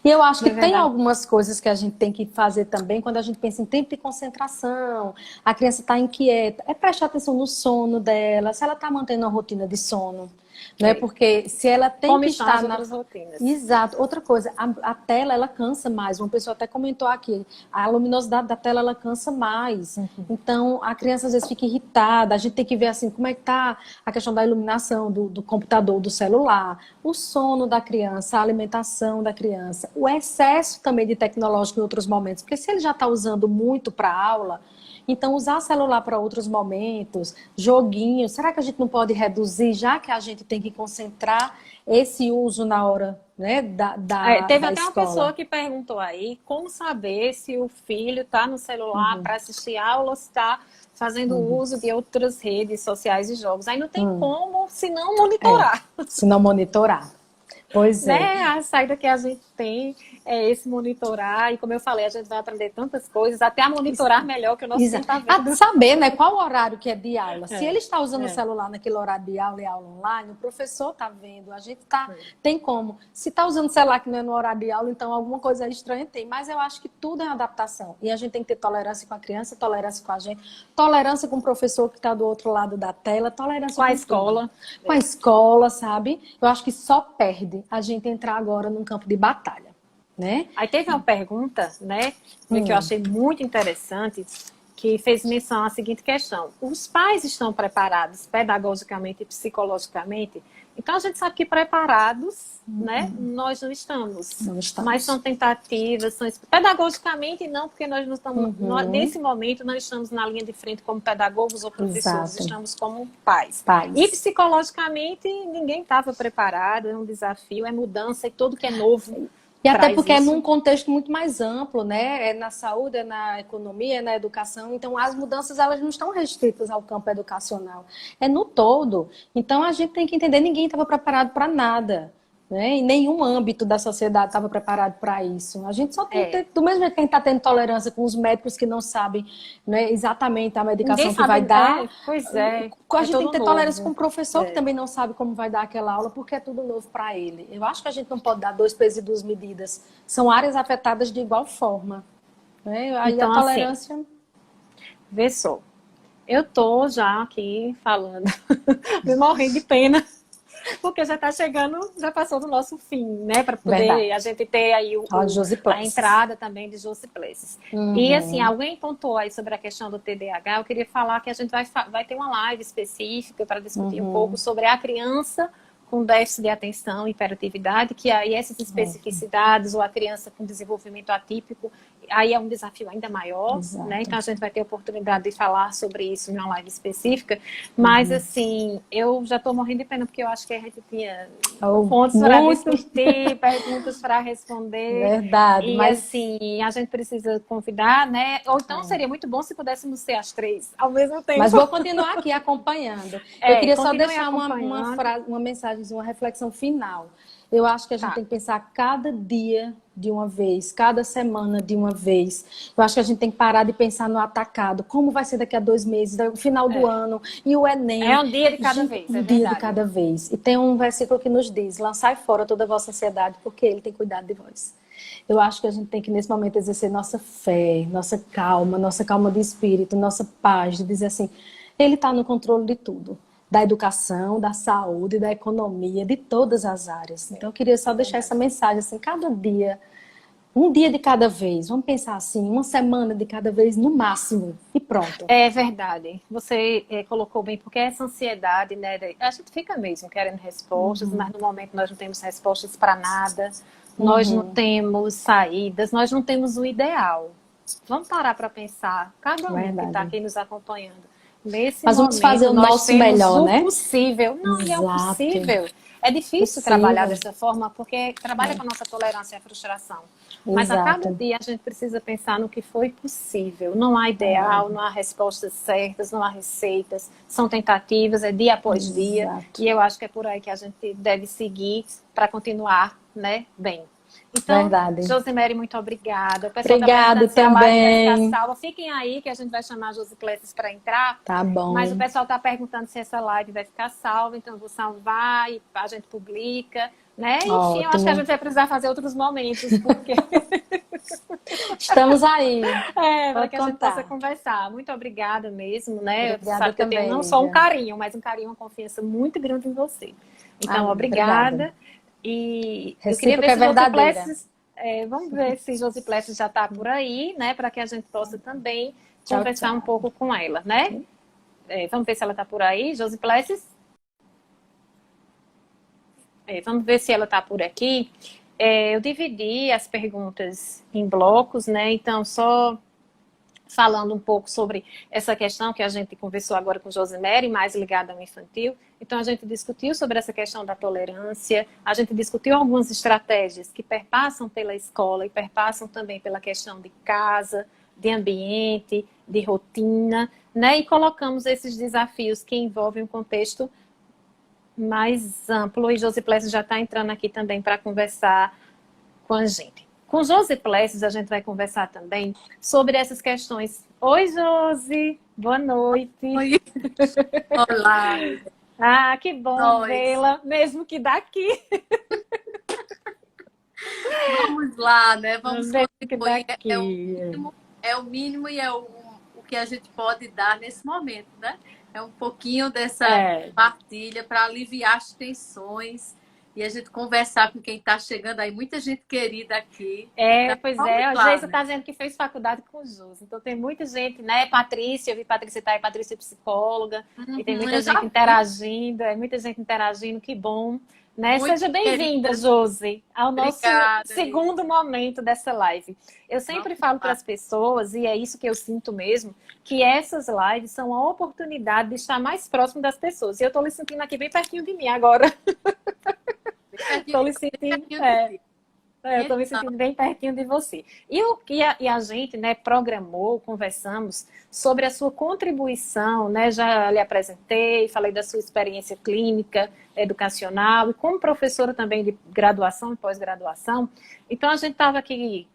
E eu acho que tem algumas coisas que a gente tem que fazer também quando a gente pensa em tempo de concentração, a criança está inquieta, é prestar atenção no sono dela, se ela está mantendo uma rotina de sono. Né? Porque se ela tem como que estar nas rotinas. Exato. Outra coisa, a tela ela cansa mais. Uma pessoa até comentou aqui, a luminosidade da tela ela cansa mais. Então a criança às vezes fica irritada. A gente tem que ver assim como é que tá a questão da iluminação do computador, do celular, o sono da criança, a alimentação da criança, o excesso também de tecnológico em outros momentos. Porque se ele já está usando muito para aula, então, usar celular para outros momentos, joguinhos, será que a gente não pode reduzir, já que a gente tem que concentrar esse uso na hora, né, teve da até escola? uma pessoa que perguntou aí como saber se o filho está no celular para assistir aula ou se está fazendo uso de outras redes sociais e jogos. Aí não tem como se não monitorar. Se não monitorar. Pois é. Né? A saída que a gente tem é esse monitorar, e como eu falei, a gente vai aprender tantas coisas, até a monitorar melhor que o nosso filho está vendo. A saber, né, qual o horário que é de aula. Se ele está usando o celular naquele horário de aula e aula online, o professor está vendo, a gente tem como. Se está usando o celular que não é no horário de aula, então alguma coisa estranha tem. Mas eu acho que tudo é adaptação. E a gente tem que ter tolerância com a criança, tolerância com a gente, tolerância com o professor que está do outro lado da tela, tolerância com a escola. Tudo. Com a escola, sabe? Eu acho que só perde a gente entrar agora num campo de batalha, né? Aí teve uma pergunta, né, que eu achei muito interessante, que fez menção à seguinte questão: os pais estão preparados pedagogicamente e psicologicamente? Então a gente sabe que preparados, né, nós não estamos. Não estamos. Mas são tentativas, pedagogicamente não, porque nós não estamos, nesse momento não estamos na linha de frente como pedagogos ou professores, estamos como pais. E psicologicamente ninguém estava preparado, é um desafio, é mudança e tudo que é novo. E até porque é num contexto muito mais amplo, né? É na saúde, é na economia, é na educação. Então, as mudanças elas não estão restritas ao campo educacional. É no todo. Então, a gente tem que entender, ninguém estava preparado para nada. Né? Em nenhum âmbito da sociedade estava preparado para isso. A gente só tem que ter, do mesmo jeito que a gente está tendo tolerância com os médicos que não sabem, né, exatamente a medicação que vai dar. A gente tem que ter tolerância com o professor que também não sabe como vai dar aquela aula, porque é tudo novo para ele. Eu acho que a gente não pode dar 2 pesos e 2 medidas. São áreas afetadas de igual forma. Né? Aí então, a tolerância... Assim, vê só, eu tô já aqui falando, me morrendo de pena. Porque já está chegando, já passou do nosso fim, né? Para poder a gente ter aí a entrada também de Josi Places. E assim, alguém pontuou aí sobre a questão do TDAH, eu queria falar que a gente vai ter uma live específica para discutir um pouco sobre a criança com déficit de atenção e hiperatividade, que aí essas especificidades, ou a criança com desenvolvimento atípico, aí é um desafio ainda maior, né? Então a gente vai ter a oportunidade de falar sobre isso em uma live específica, mas assim, eu já estou morrendo de pena, porque eu acho que a gente tinha pontos para discutir, perguntas para responder. Verdade. E mas assim, a gente precisa convidar, né? Ou então seria muito bom se pudéssemos ser as 3 ao mesmo tempo. Mas vou continuar aqui acompanhando. Eu queria só deixar uma frase, uma mensagem, uma reflexão final. Eu acho que a gente Tá. tem que pensar cada dia de uma vez, cada semana de uma vez. Eu acho que a gente tem que parar de pensar no atacado. Como vai ser daqui a 2 meses, no final do É. ano, e o É Enem. um dia de cada Gente, vez, um é dia de verdade. cada vez. E tem um versículo que nos diz: lançai fora toda a vossa ansiedade, porque Ele tem cuidado de vós. Eu acho que a gente tem que, nesse momento, exercer nossa fé, nossa calma de espírito, nossa paz, de dizer assim: Ele está no controle de tudo. Da educação, da saúde, da economia, de todas as áreas. Então, eu queria só É deixar verdade. essa mensagem, assim, cada dia, um dia de cada vez. Vamos pensar assim, uma semana de cada vez, no máximo. E pronto. É verdade. Você colocou bem, porque essa ansiedade, né? A gente fica mesmo querendo respostas, mas no momento nós não temos respostas para nada, nós não Uhum, temos saídas, nós não temos o ideal. Vamos parar para pensar, cada um que está verdade. aqui nos acompanhando. Nesse Mas vamos fazer momento, o nós nosso temos melhor, o né? possível. Não, e é o Exato. possível. É difícil trabalhar Possível. dessa forma, porque trabalha com a nossa tolerância à frustração. Mas a cada Exato. dia a gente precisa pensar no que foi possível. Não há ideal, Verdade. não há respostas certas, não há receitas. São tentativas, é dia após dia. Exato. E eu acho que é por aí que a gente deve seguir para continuar, né, bem. Então, Verdade. Josemary, muito obrigada. O pessoal está Obrigada perguntando se a live vai ficar também. salva. Fiquem aí que a gente vai chamar a Josipletes para entrar. Tá Mas o bom. pessoal está perguntando se essa live vai ficar salva, então eu vou salvar e a gente publica, né? Enfim, eu acho que a Ótimo. gente vai precisar fazer outros momentos, porque Estamos aí. para Pode que a gente possa contar. conversar. Muito obrigada mesmo, né? Você Obrigada sabe que eu tenho também, não só um Lívia. carinho, mas um carinho, uma confiança muito grande em você. Então, Amém. Obrigada. obrigada. E eu queria ver Recíproca é se verdadeira. Josiplessis, vamos ver se Josiplessis já está por aí, né? Para que a gente possa também Tchau, conversar um tchau. pouco com ela, né? Vamos ver se ela está por aí, Josiplessis. Vamos ver se ela está por aqui. Eu dividi as perguntas em blocos, né? Então, só falando um pouco sobre essa questão que a gente conversou agora com Josemary, mais ligada ao infantil. Então, a gente discutiu sobre essa questão da tolerância, a gente discutiu algumas estratégias que perpassam pela escola e perpassam também pela questão de casa, de ambiente, de rotina, né? E colocamos esses desafios que envolvem um contexto mais amplo, e Josiplessis já está entrando aqui também para conversar com a gente. Com Josiplessis, a gente vai conversar também sobre essas questões. Oi, Josi, boa noite. Oi, olá, Ah, que bom nós. vê-la, mesmo que daqui. Vamos lá, né? Vamos Mesmo que contribuir. daqui. É o mínimo e é o que a gente pode dar nesse momento, né? É um pouquinho dessa É, partilha para aliviar as tensões e a gente conversar com quem está chegando aí. Muita gente querida aqui. Então, pois vamos é. A lá, Geisa né? está dizendo que fez faculdade com o Jus. Então tem muita gente, né? Patrícia, eu vi Patrícia tá aí, Patrícia é psicóloga, e tem muita Eu gente já vi interagindo, muita gente interagindo, que bom. Né? muito Seja bem-vinda, querida. Josi, ao nosso Obrigada, segundo Lívia. momento dessa live. Eu Vamos sempre falo para lá. as pessoas, e é isso que eu sinto mesmo, que essas lives são a oportunidade de estar mais próximo das pessoas. E eu estou me sentindo aqui bem pertinho de mim agora. Estou me Bem sentindo. pertinho de ti. Eu estou me Então, sentindo bem pertinho de você. E a gente, né, programou, conversamos sobre a sua contribuição, né? Já lhe apresentei, falei da sua experiência clínica, educacional, e como professora também de graduação e pós-graduação. Então, a gente estava aqui,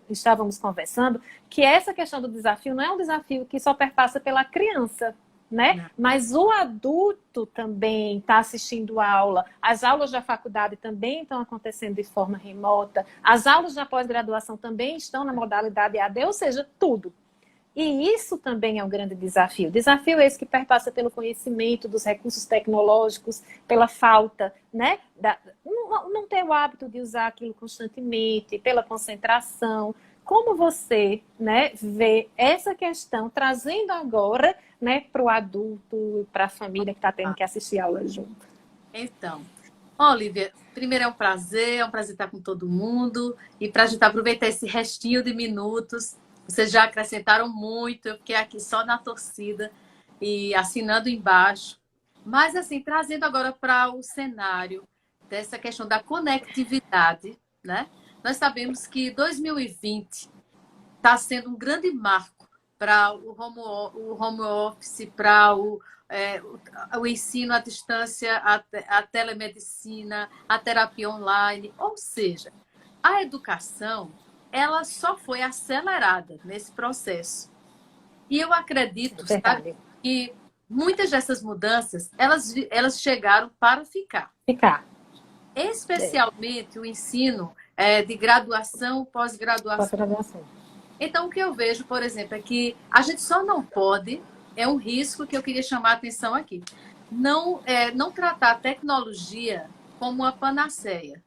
estávamos conversando, que essa questão do desafio não é um desafio que só perpassa pela criança, né? não. Mas o adulto também está assistindo a aula. As aulas da faculdade também estão acontecendo de forma remota. As aulas da pós-graduação também estão na modalidade EAD, ou seja, tudo. E isso também é um grande desafio. Desafio esse que perpassa pelo conhecimento dos recursos tecnológicos, pela falta, né? Não ter o hábito de usar aquilo constantemente, pela concentração. Como você, né, vê essa questão trazendo agora, né, para o adulto, para a família que está tendo que assistir a aula junto? Então, Olivia, primeiro é um prazer estar com todo mundo e para a gente aproveitar esse restinho de minutos. Vocês já acrescentaram muito, eu fiquei aqui só na torcida e assinando embaixo. Mas, assim, trazendo agora para o cenário dessa questão da conectividade, né? Nós sabemos que 2020 está sendo um grande marco para o home office, para o ensino à distância, a telemedicina, a terapia online, ou seja, a educação, ela só foi acelerada nesse processo. E eu acredito, sabe, que muitas dessas mudanças, elas chegaram para ficar. Especialmente o ensino de graduação, pós-graduação. Então, o que eu vejo, por exemplo, é que a gente só não pode, é um risco que eu queria chamar a atenção aqui, não tratar a tecnologia como uma panaceia.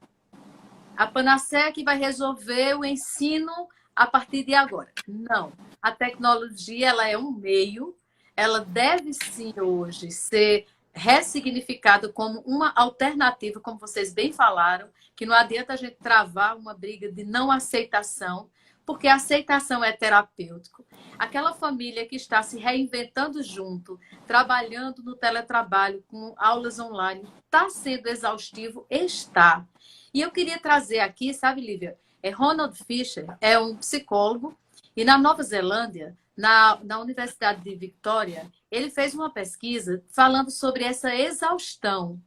A panaceia que vai resolver o ensino a partir de agora. Não. A tecnologia, ela é um meio, ela deve sim hoje ser ressignificada como uma alternativa, como vocês bem falaram, que não adianta a gente travar uma briga de não aceitação, porque a aceitação é terapêutico. Aquela família que está se reinventando junto, trabalhando no teletrabalho, com aulas online, está sendo exaustivo? Está. E eu queria trazer aqui, sabe, Lívia, Ronald Fisher é um psicólogo e na Nova Zelândia, na Universidade de Victoria, ele fez uma pesquisa falando sobre essa exaustão,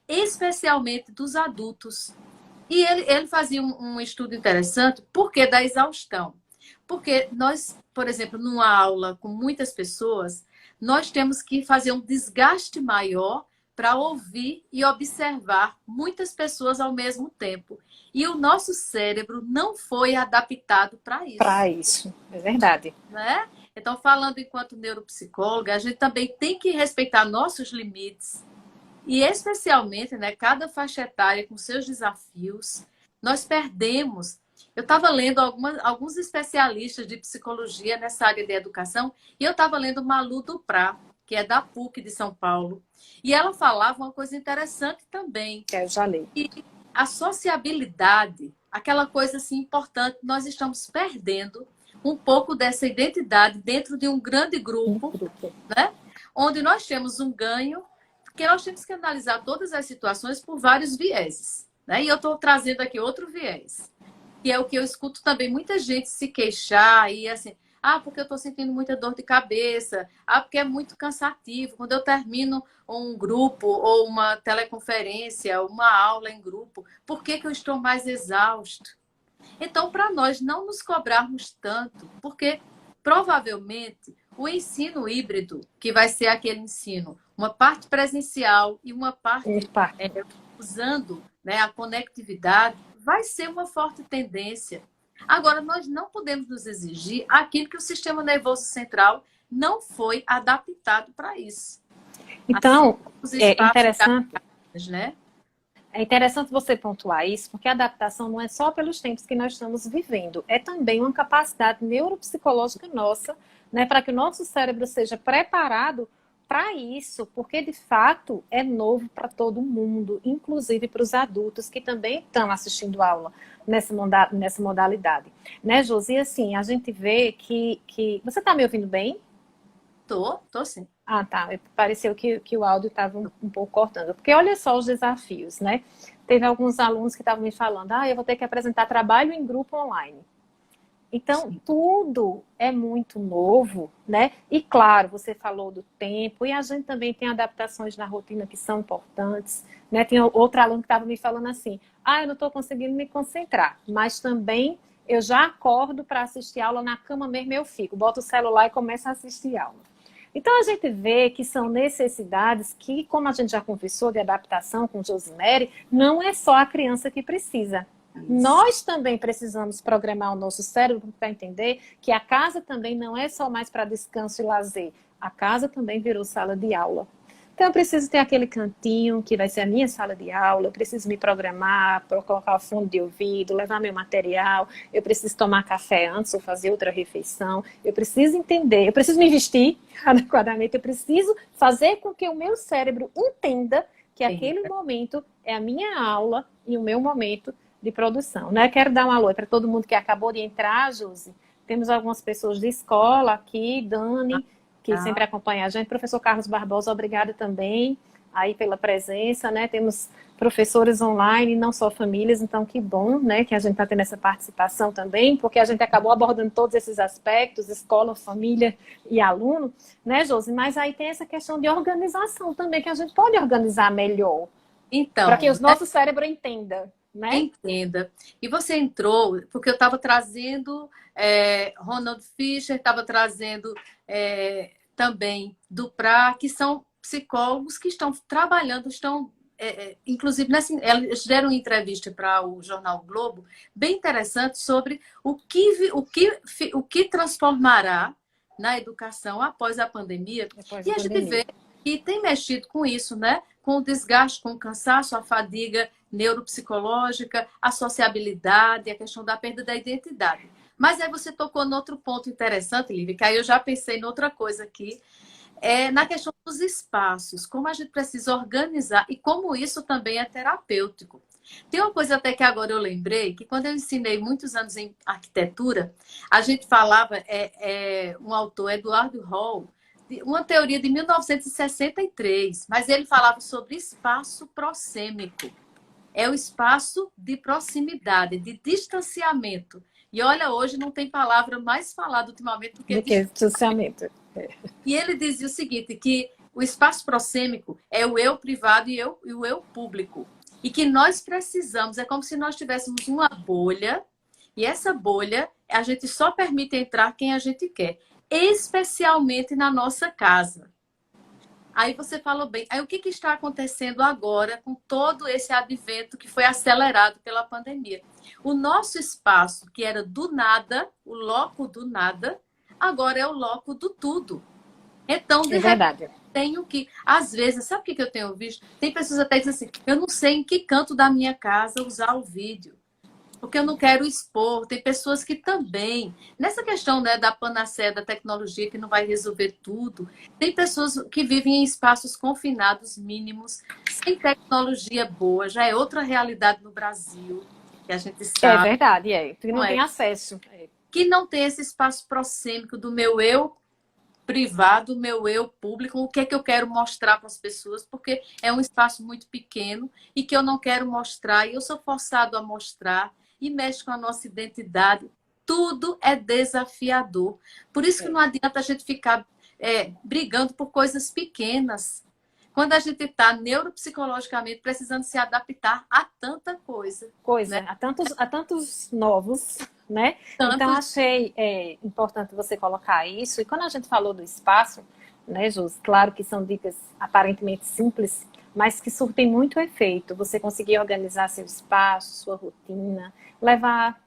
especialmente dos adultos. E ele fazia um estudo interessante. Por que da exaustão? Porque nós, por exemplo, numa aula com muitas pessoas, nós temos que fazer um desgaste maior para ouvir e observar muitas pessoas ao mesmo tempo. E o nosso cérebro não foi adaptado para isso. Para isso, é verdade. Né? Então, falando enquanto neuropsicóloga, a gente também tem que respeitar nossos limites. E especialmente, né, cada faixa etária com seus desafios, nós perdemos. Eu estava lendo alguns especialistas de psicologia nessa área de educação, e eu estava lendo Malu Duprá, que é da PUC de São Paulo. E ela falava uma coisa interessante também. Eu já li. E a sociabilidade, aquela coisa assim importante, nós estamos perdendo um pouco dessa identidade dentro de um grande grupo, né? Onde nós temos um ganho, porque nós temos que analisar todas as situações por vários vieses. Né? E eu estou trazendo aqui outro viés, que é o que eu escuto também muita gente se queixar e assim... porque eu estou sentindo muita dor de cabeça. Porque é muito cansativo. Quando eu termino um grupo ou uma teleconferência, uma aula em grupo, por que eu estou mais exausto? Então, para nós não nos cobrarmos tanto, porque provavelmente o ensino híbrido, que vai ser aquele ensino, uma parte presencial e uma parte usando, né, a conectividade, vai ser uma forte tendência. Agora, nós não podemos nos exigir aquilo que o sistema nervoso central não foi adaptado para isso. Então, assim, é interessante, né? É interessante você pontuar isso, porque a adaptação não é só pelos tempos que nós estamos vivendo, é também uma capacidade neuropsicológica nossa, né, para que o nosso cérebro seja preparado para isso, porque de fato é novo para todo mundo, inclusive para os adultos que também estão assistindo aula nessa modalidade. Né, Josi? Assim, a gente vê que... Você está me ouvindo bem? Tô sim. Ah, tá. Pareceu que o áudio estava um pouco cortando. Porque olha só os desafios, né? Teve alguns alunos que estavam me falando, eu vou ter que apresentar trabalho em grupo online. Então, tudo é muito novo, né? E claro, você falou do tempo, e a gente também tem adaptações na rotina que são importantes, né? Tem outro aluno que estava me falando assim, eu não estou conseguindo me concentrar, mas também eu já acordo para assistir aula na cama mesmo, eu fico, boto o celular e começo a assistir aula. Então, a gente vê que são necessidades que, como a gente já conversou de adaptação com Josimere, não é só a criança que precisa. Nós também precisamos programar o nosso cérebro para entender que a casa também não é só mais para descanso e lazer. A casa também virou sala de aula. Então, eu preciso ter aquele cantinho que vai ser a minha sala de aula, eu preciso me programar, para colocar o fone de ouvido, levar meu material, eu preciso tomar café antes ou fazer outra refeição, eu preciso entender, eu preciso me vestir adequadamente, eu preciso fazer com que o meu cérebro entenda que aquele momento é a minha aula e o meu momento de produção. Né? Quero dar um alô para todo mundo que acabou de entrar, Josi. Temos algumas pessoas de escola aqui, Dani, que sempre acompanha a gente. Professor Carlos Barbosa, obrigada também. aí pela presença, né? Temos professores online, não só famílias, então que bom, né, que a gente está tendo essa participação também, porque a gente acabou abordando todos esses aspectos, escola, família e aluno, né, Josi? Mas aí tem essa questão de organização também, que a gente pode organizar melhor, para que Então, o nosso cérebro entenda, né? entenda. E você entrou, porque eu estava trazendo Ronald Fisher, estava trazendo também Duprá, que são psicólogos que estão trabalhando, inclusive, eles deram uma entrevista para o jornal Globo, bem interessante, sobre o que transformará na educação após a pandemia. Depois E da a gente pandemia. vê que tem mexido com isso, né? Com o desgaste, com o cansaço, a fadiga neuropsicológica, a sociabilidade, a questão da perda da identidade. Mas aí você tocou no outro ponto interessante, Lívia, que aí eu já pensei em outra coisa aqui, na questão dos espaços, como a gente precisa organizar e como isso também é terapêutico. Tem uma coisa até que agora eu lembrei, que quando eu ensinei muitos anos em arquitetura, a gente falava, um autor, Eduardo Hall, uma teoria de 1963, mas ele falava sobre espaço proxêmico. É o espaço de proximidade, de distanciamento. E olha, hoje não tem palavra mais falada ultimamente do que distanciamento. E ele dizia o seguinte, que o espaço proxêmico é o eu privado e o eu público. E que nós precisamos, é como se nós tivéssemos uma bolha, e essa bolha a gente só permite entrar quem a gente quer, especialmente na nossa casa. Aí você falou bem. Aí o que está acontecendo agora com todo esse advento que foi acelerado pela pandemia? O nosso espaço, que era do nada, o loco do nada, agora é o loco do tudo. Então, de repente, tenho que... Às vezes, sabe o que eu tenho visto? Tem pessoas até que dizem assim, eu não sei em que canto da minha casa usar o vídeo, porque eu não quero expor. Tem pessoas que também... Nessa questão, né, da panaceia da tecnologia, que não vai resolver tudo, tem pessoas que vivem em espaços confinados mínimos, sem tecnologia boa. Já é outra realidade no Brasil, que a gente sabe. É verdade, que não tem acesso. Que não tem esse espaço proxêmico do meu eu privado, meu eu público, o que é que eu quero mostrar para as pessoas, porque é um espaço muito pequeno e que eu não quero mostrar, e eu sou forçado a mostrar, e mexe com a nossa identidade. Tudo é desafiador. Por isso que não adianta a gente ficar brigando por coisas pequenas. Quando a gente está neuropsicologicamente precisando se adaptar a tanta coisa. Né? A tantos novos, né? Então, achei importante você colocar isso. E quando a gente falou do espaço, né, Jus? Claro que são dicas aparentemente simples, mas que surtem muito efeito. Você conseguir organizar seu espaço, sua rotina, levar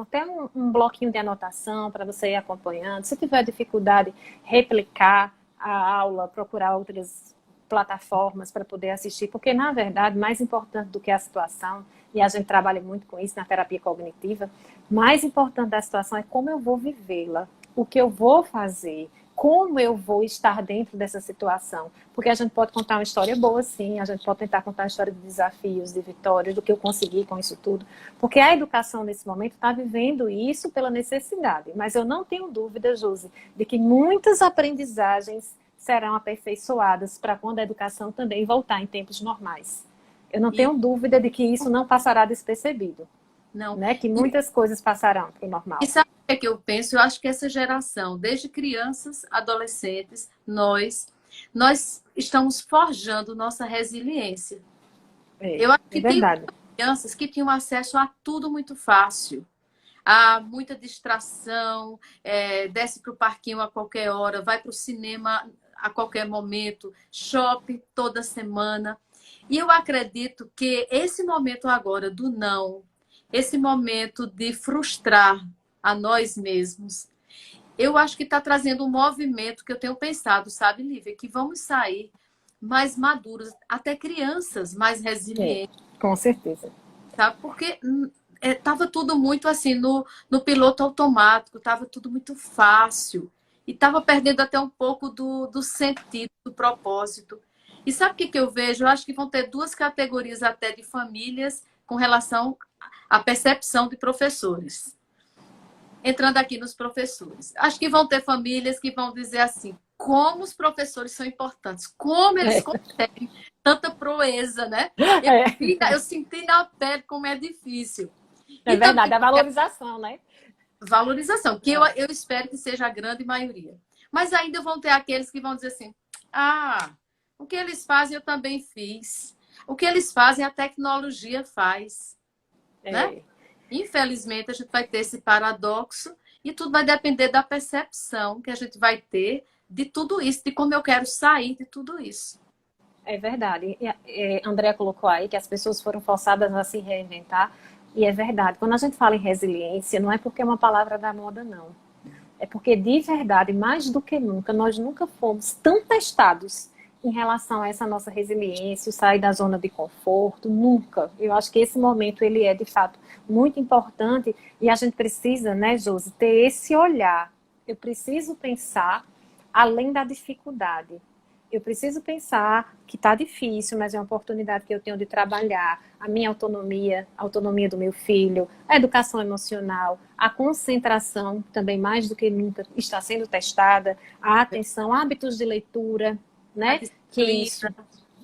até um bloquinho de anotação para você ir acompanhando. Se tiver dificuldade, replicar a aula, procurar outras plataformas para poder assistir, porque, na verdade, mais importante do que a situação, e a gente trabalha muito com isso na terapia cognitiva, mais importante da situação é como eu vou vivê-la, o que eu vou fazer, como eu vou estar dentro dessa situação. Porque a gente pode contar uma história boa, sim, a gente pode tentar contar uma história de desafios, de vitórias, do que eu consegui com isso tudo, porque a educação, nesse momento, está vivendo isso pela necessidade. Mas eu não tenho dúvida, Josi, de que muitas aprendizagens serão aperfeiçoadas para quando a educação também voltar em tempos normais. Eu não tenho dúvida de que isso não passará despercebido. Não. Né? Que muitas coisas passarão para o normal. E sabe o que eu penso? Eu acho que essa geração, desde crianças, adolescentes, nós estamos forjando nossa resiliência. Eu acho que tem crianças que tinham acesso a tudo muito fácil. Há muita distração, desce para o parquinho a qualquer hora, vai para o cinema a qualquer momento, shopping toda semana. E eu acredito que esse momento agora do não, esse momento de frustrar a nós mesmos, eu acho que está trazendo um movimento que eu tenho pensado, sabe, Lívia, que vamos sair mais maduros, até crianças mais resilientes. Com certeza. Sabe? Porque estava tudo muito assim, no piloto automático, estava tudo muito fácil. E estava perdendo até um pouco do sentido, do propósito. E sabe o que eu vejo? Eu acho que vão ter duas categorias até de famílias com relação à percepção de professores. Entrando aqui nos professores. Acho que vão ter famílias que vão dizer assim, como os professores são importantes, como eles conseguem tanta proeza, né? Eu senti na pele como é difícil. É verdade, a valorização, né? Valorização, que eu espero que seja a grande maioria. Mas ainda vão ter aqueles que vão dizer assim, o que eles fazem eu também fiz. O que eles fazem a tecnologia faz. Né? Infelizmente, a gente vai ter esse paradoxo e tudo vai depender da percepção que a gente vai ter de tudo isso, de como eu quero sair de tudo isso. É verdade. Andrea colocou aí que as pessoas foram forçadas a se reinventar. E é verdade. Quando a gente fala em resiliência, não é porque é uma palavra da moda, não. É porque, de verdade, mais do que nunca, nós nunca fomos tão testados em relação a essa nossa resiliência, o sair da zona de conforto, nunca. Eu acho que esse momento, ele é, de fato, muito importante e a gente precisa, né, Josi, ter esse olhar. Eu preciso pensar além da dificuldade. Eu preciso pensar que está difícil, mas é uma oportunidade que eu tenho de trabalhar a minha autonomia, a autonomia do meu filho, a educação emocional, a concentração, também mais do que nunca está sendo testada, a atenção, hábitos de leitura, né? Que isso,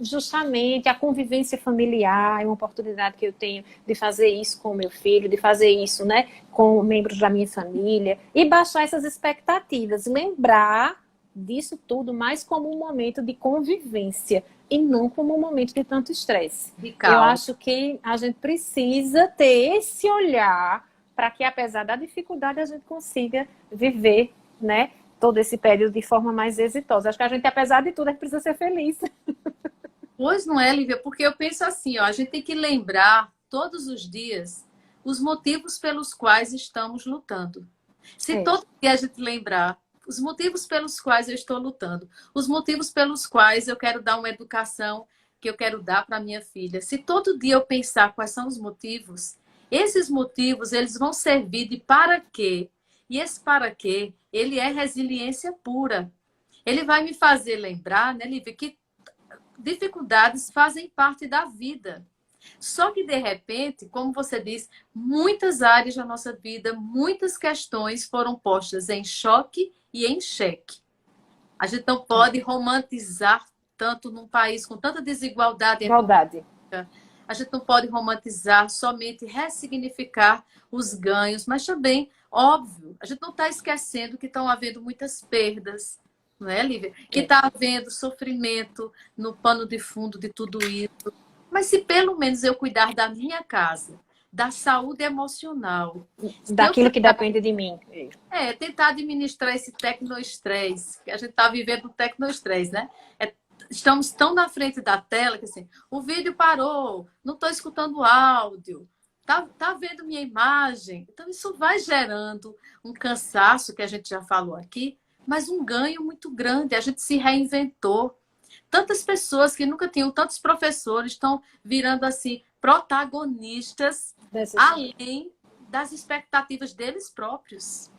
justamente, a convivência familiar é uma oportunidade que eu tenho de fazer isso com o meu filho, de fazer isso, né, com membros da minha família e baixar essas expectativas, lembrar disso tudo mais como um momento de convivência e não como um momento de tanto estresse. Eu acho que a gente precisa ter esse olhar para que, apesar da dificuldade, a gente consiga viver, né, todo esse período de forma mais exitosa. Acho que a gente, apesar de tudo, a gente precisa ser feliz. Pois não é, Lívia, porque eu penso assim, ó, a gente tem que lembrar todos os dias os motivos pelos quais estamos lutando. Se todo dia a gente lembrar os motivos pelos quais eu estou lutando, os motivos pelos quais eu quero dar uma educação que eu quero dar para minha filha. Se todo dia eu pensar quais são os motivos, esses motivos eles vão servir de para quê? E esse para quê, ele é resiliência pura. Ele vai me fazer lembrar, né, Lívia, que dificuldades fazem parte da vida. Só que, de repente, como você diz, muitas áreas da nossa vida, muitas questões foram postas em choque e em xeque. A gente não pode romantizar tanto num país com tanta desigualdade. A gente não pode romantizar, somente ressignificar os ganhos, mas também, óbvio, a gente não está esquecendo que estão havendo muitas perdas, não é, Lívia? Que está havendo sofrimento no pano de fundo de tudo isso. Mas se pelo menos eu cuidar da minha casa, da saúde emocional, daquilo que depende de mim. Tentar administrar esse tecnoestresse, que a gente está vivendo um tecnoestresse, né? Estamos tão na frente da tela que assim, o vídeo parou, não estou escutando o áudio, tá vendo minha imagem. Então isso vai gerando um cansaço, que a gente já falou aqui, mas um ganho muito grande. A gente se reinventou. Tantas pessoas que nunca tinham, tantos professores estão virando assim protagonistas além das expectativas deles próprios.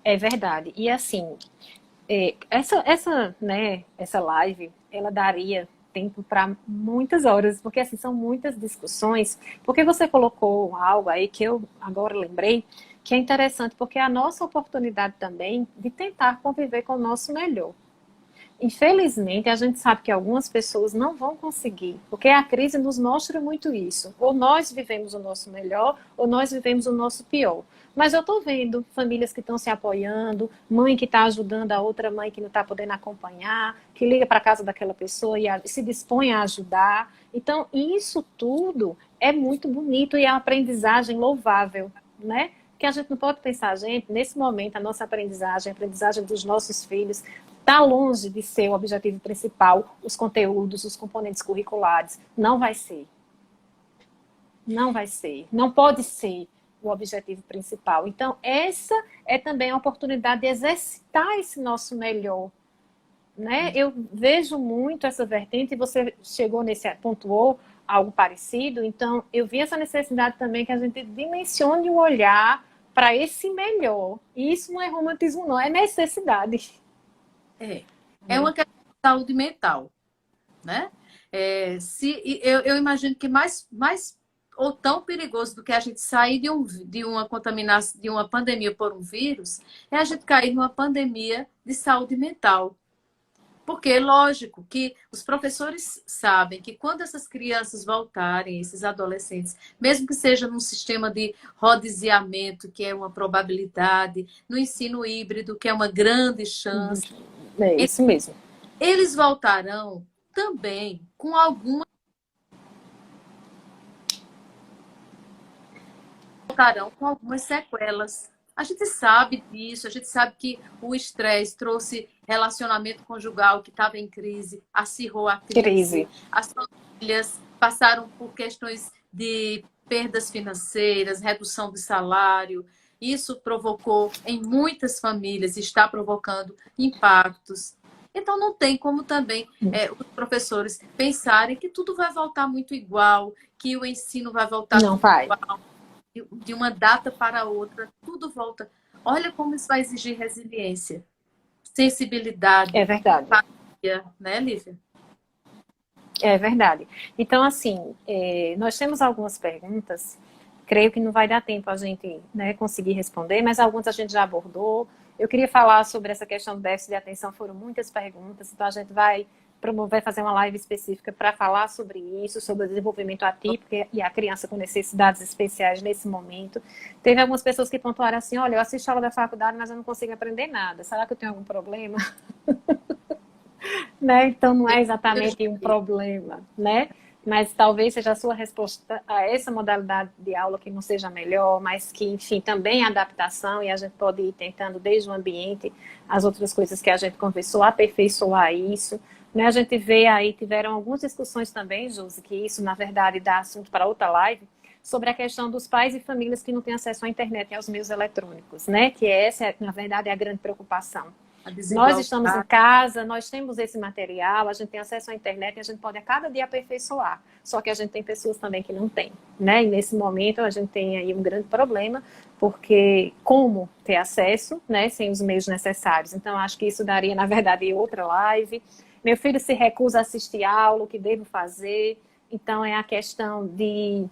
É verdade. E assim, essa live, ela daria tempo para muitas horas, porque assim, são muitas discussões, porque você colocou algo aí que eu agora lembrei, que é interessante, porque é a nossa oportunidade também de tentar conviver com o nosso melhor. Infelizmente, a gente sabe que algumas pessoas não vão conseguir, porque a crise nos mostra muito isso. Ou nós vivemos o nosso melhor, ou nós vivemos o nosso pior. Mas eu estou vendo famílias que estão se apoiando, mãe que está ajudando a outra mãe que não está podendo acompanhar, que liga para a casa daquela pessoa e se dispõe a ajudar. Então, isso tudo é muito bonito e é uma aprendizagem louvável, né? Que a gente não pode pensar, gente, nesse momento, a nossa aprendizagem, a aprendizagem dos nossos filhos, está longe de ser o objetivo principal, os conteúdos, os componentes curriculares. Não vai ser. Não vai ser. Não pode ser o objetivo principal. Então, essa é também a oportunidade de exercitar esse nosso melhor. Né? Eu vejo muito essa vertente, e você pontuou algo parecido, então eu vi essa necessidade também que a gente dimensione o olhar para esse melhor. E isso não é romantismo, não, é necessidade. É uma questão de saúde mental, né? Eu imagino que mais ou tão perigoso do que a gente sair de uma contaminação, de uma pandemia por um vírus, é a gente cair numa pandemia de saúde mental. Porque, lógico, que os professores sabem que quando essas crianças voltarem, esses adolescentes, mesmo que seja num sistema de rodiziamento, que é uma probabilidade, no ensino híbrido, que é uma grande chance, É isso mesmo. eles voltarão também com algumas sequelas. A gente sabe disso, a gente sabe que o estresse trouxe relacionamento conjugal que estava em crise, acirrou a crise. As famílias passaram por questões de perdas financeiras, redução de salário. Isso provocou em muitas famílias, está provocando impactos. Então, não tem como também os professores pensarem que tudo vai voltar muito igual, que o ensino vai voltar Não vai. igual, de uma data para outra, tudo volta. Olha como isso vai exigir resiliência, sensibilidade, É verdade. empatia, né, Lívia? É verdade. Então, assim, nós temos algumas perguntas, creio que não vai dar tempo a gente, né, conseguir responder, mas algumas a gente já abordou. Eu queria falar sobre essa questão do déficit de atenção, foram muitas perguntas, então a gente vai promover, fazer uma live específica para falar sobre isso, sobre o desenvolvimento atípico e a criança com necessidades especiais nesse momento. Teve algumas pessoas que pontuaram assim, olha, eu assisto a aula da faculdade, mas eu não consigo aprender nada. Será que eu tenho algum problema? Né? Então não é exatamente um problema, né? Mas talvez seja a sua resposta a essa modalidade de aula que não seja melhor, mas que, enfim, também é adaptação e a gente pode ir tentando desde o ambiente, as outras coisas que a gente conversou, aperfeiçoar isso. Né? A gente vê aí, tiveram algumas discussões também, Josi, que isso, na verdade, dá assunto para outra live, sobre a questão dos pais e famílias que não têm acesso à internet e aos meios eletrônicos, né? Que essa, na verdade, é a grande preocupação. Nós estamos em casa, nós temos esse material, a gente tem acesso à internet e a gente pode a cada dia aperfeiçoar. Só que a gente tem pessoas também que não têm, né? E nesse momento a gente tem aí um grande problema, porque como ter acesso, né, sem os meios necessários? Então, acho que isso daria, na verdade, outra live. Meu filho se recusa a assistir aula, o que devo fazer? Então, é a questão de...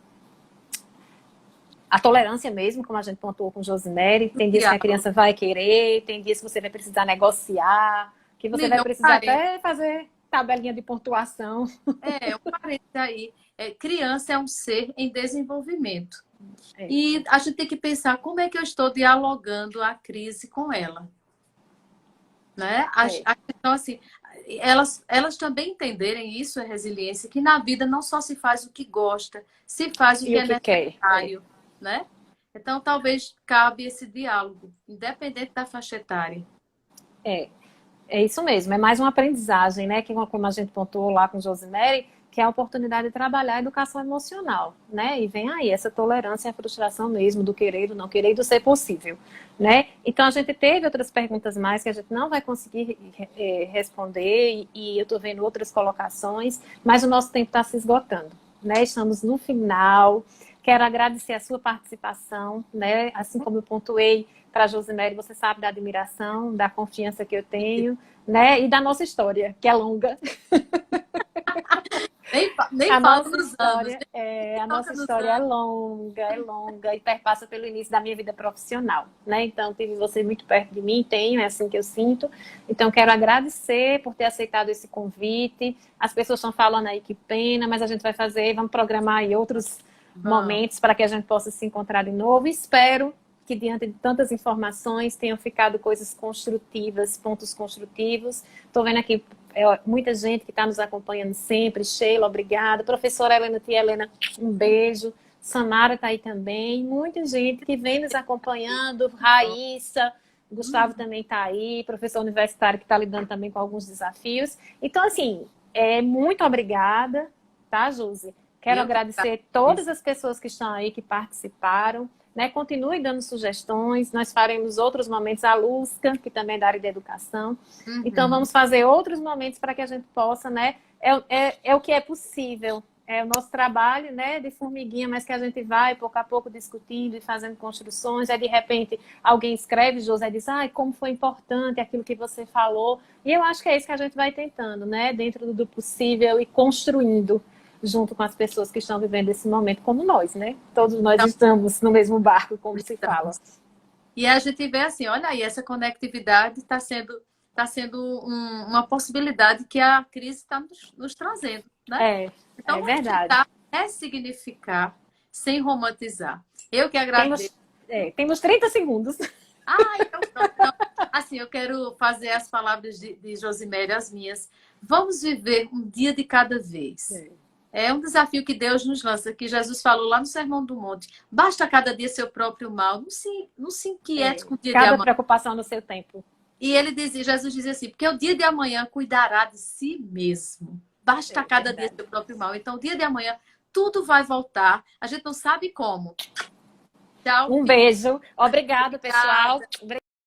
A tolerância mesmo, como a gente pontuou com Josimere, tem dias que a criança vai querer, tem dias que você vai precisar negociar, que você vai precisar até fazer tabelinha de pontuação. Um parênteses aí. Criança é um ser em desenvolvimento. E a gente tem que pensar como é que eu estou dialogando a crise com ela. Né? Então, assim, elas também entenderem isso, é resiliência, que na vida não só se faz o que gosta, se faz o que é necessário. Né? Então, talvez cabe esse diálogo, independente da faixa etária. É isso mesmo, é mais uma aprendizagem, né? Que, como a gente pontuou lá com Josimere, que é a oportunidade de trabalhar a educação emocional, né? E vem aí essa tolerância e a frustração mesmo do querer, do não querer e do ser possível, né? Então, a gente teve outras perguntas mais que a gente não vai conseguir responder e eu estou vendo outras colocações, mas o nosso tempo está se esgotando, né? Estamos no final. Quero agradecer a sua participação, né? Assim como eu pontuei para a Josimere, você sabe da admiração, da confiança que eu tenho, né? E da nossa história, que é longa. Nem falta dos anos. A nossa história é longa e perpassa pelo início da minha vida profissional, né? Então, tive você muito perto de mim, tenho, é assim que eu sinto. Então, quero agradecer por ter aceitado esse convite. As pessoas estão falando aí que pena, mas a gente vai fazer, vamos programar aí outros momentos para que a gente possa se encontrar de novo. Espero que diante de tantas informações tenham ficado coisas construtivas, pontos construtivos. Estou vendo aqui muita gente que está nos acompanhando sempre. Sheila, obrigada. Professora Helena, tia Helena, um beijo. Samara está aí também. Muita gente que vem nos acompanhando. Raíssa, Gustavo também está aí. Professor universitário que está lidando também com alguns desafios. Então, assim, muito obrigada, tá, Josi? Quero agradecer todas as pessoas que estão aí, que participaram. Né? Continue dando sugestões. Nós faremos outros momentos. A Luzca, que também é da área de educação. Então, vamos fazer outros momentos para que a gente possa, né? É o que é possível. É o nosso trabalho, né, de formiguinha, mas que a gente vai pouco a pouco discutindo e fazendo construções. Aí, de repente, alguém escreve, José diz, como foi importante aquilo que você falou. E eu acho que é isso que a gente vai tentando, né? Dentro do possível e construindo junto com as pessoas que estão vivendo esse momento, como nós, né? Todos nós estamos no mesmo barco, como se fala. E a gente vê assim, olha aí, essa conectividade está sendo está sendo uma possibilidade que a crise está nos trazendo, né? Então, é verdade. tentar ressignificar sem romantizar. Eu que agradeço. Temos 30 segundos. Então, pronto. Então, assim, eu quero fazer as palavras de Josimério as minhas. Vamos viver um dia de cada vez. É um desafio que Deus nos lança, que Jesus falou lá no Sermão do Monte. Basta cada dia seu próprio mal. Não se inquiete com o dia de Cada amanhã. preocupação no seu tempo. E Jesus dizia assim, porque o dia de amanhã cuidará de si mesmo. Basta cada dia seu próprio mal. Então, o dia de amanhã, tudo vai voltar. A gente não sabe como. Tchau. Um beijo. Obrigada, pessoal.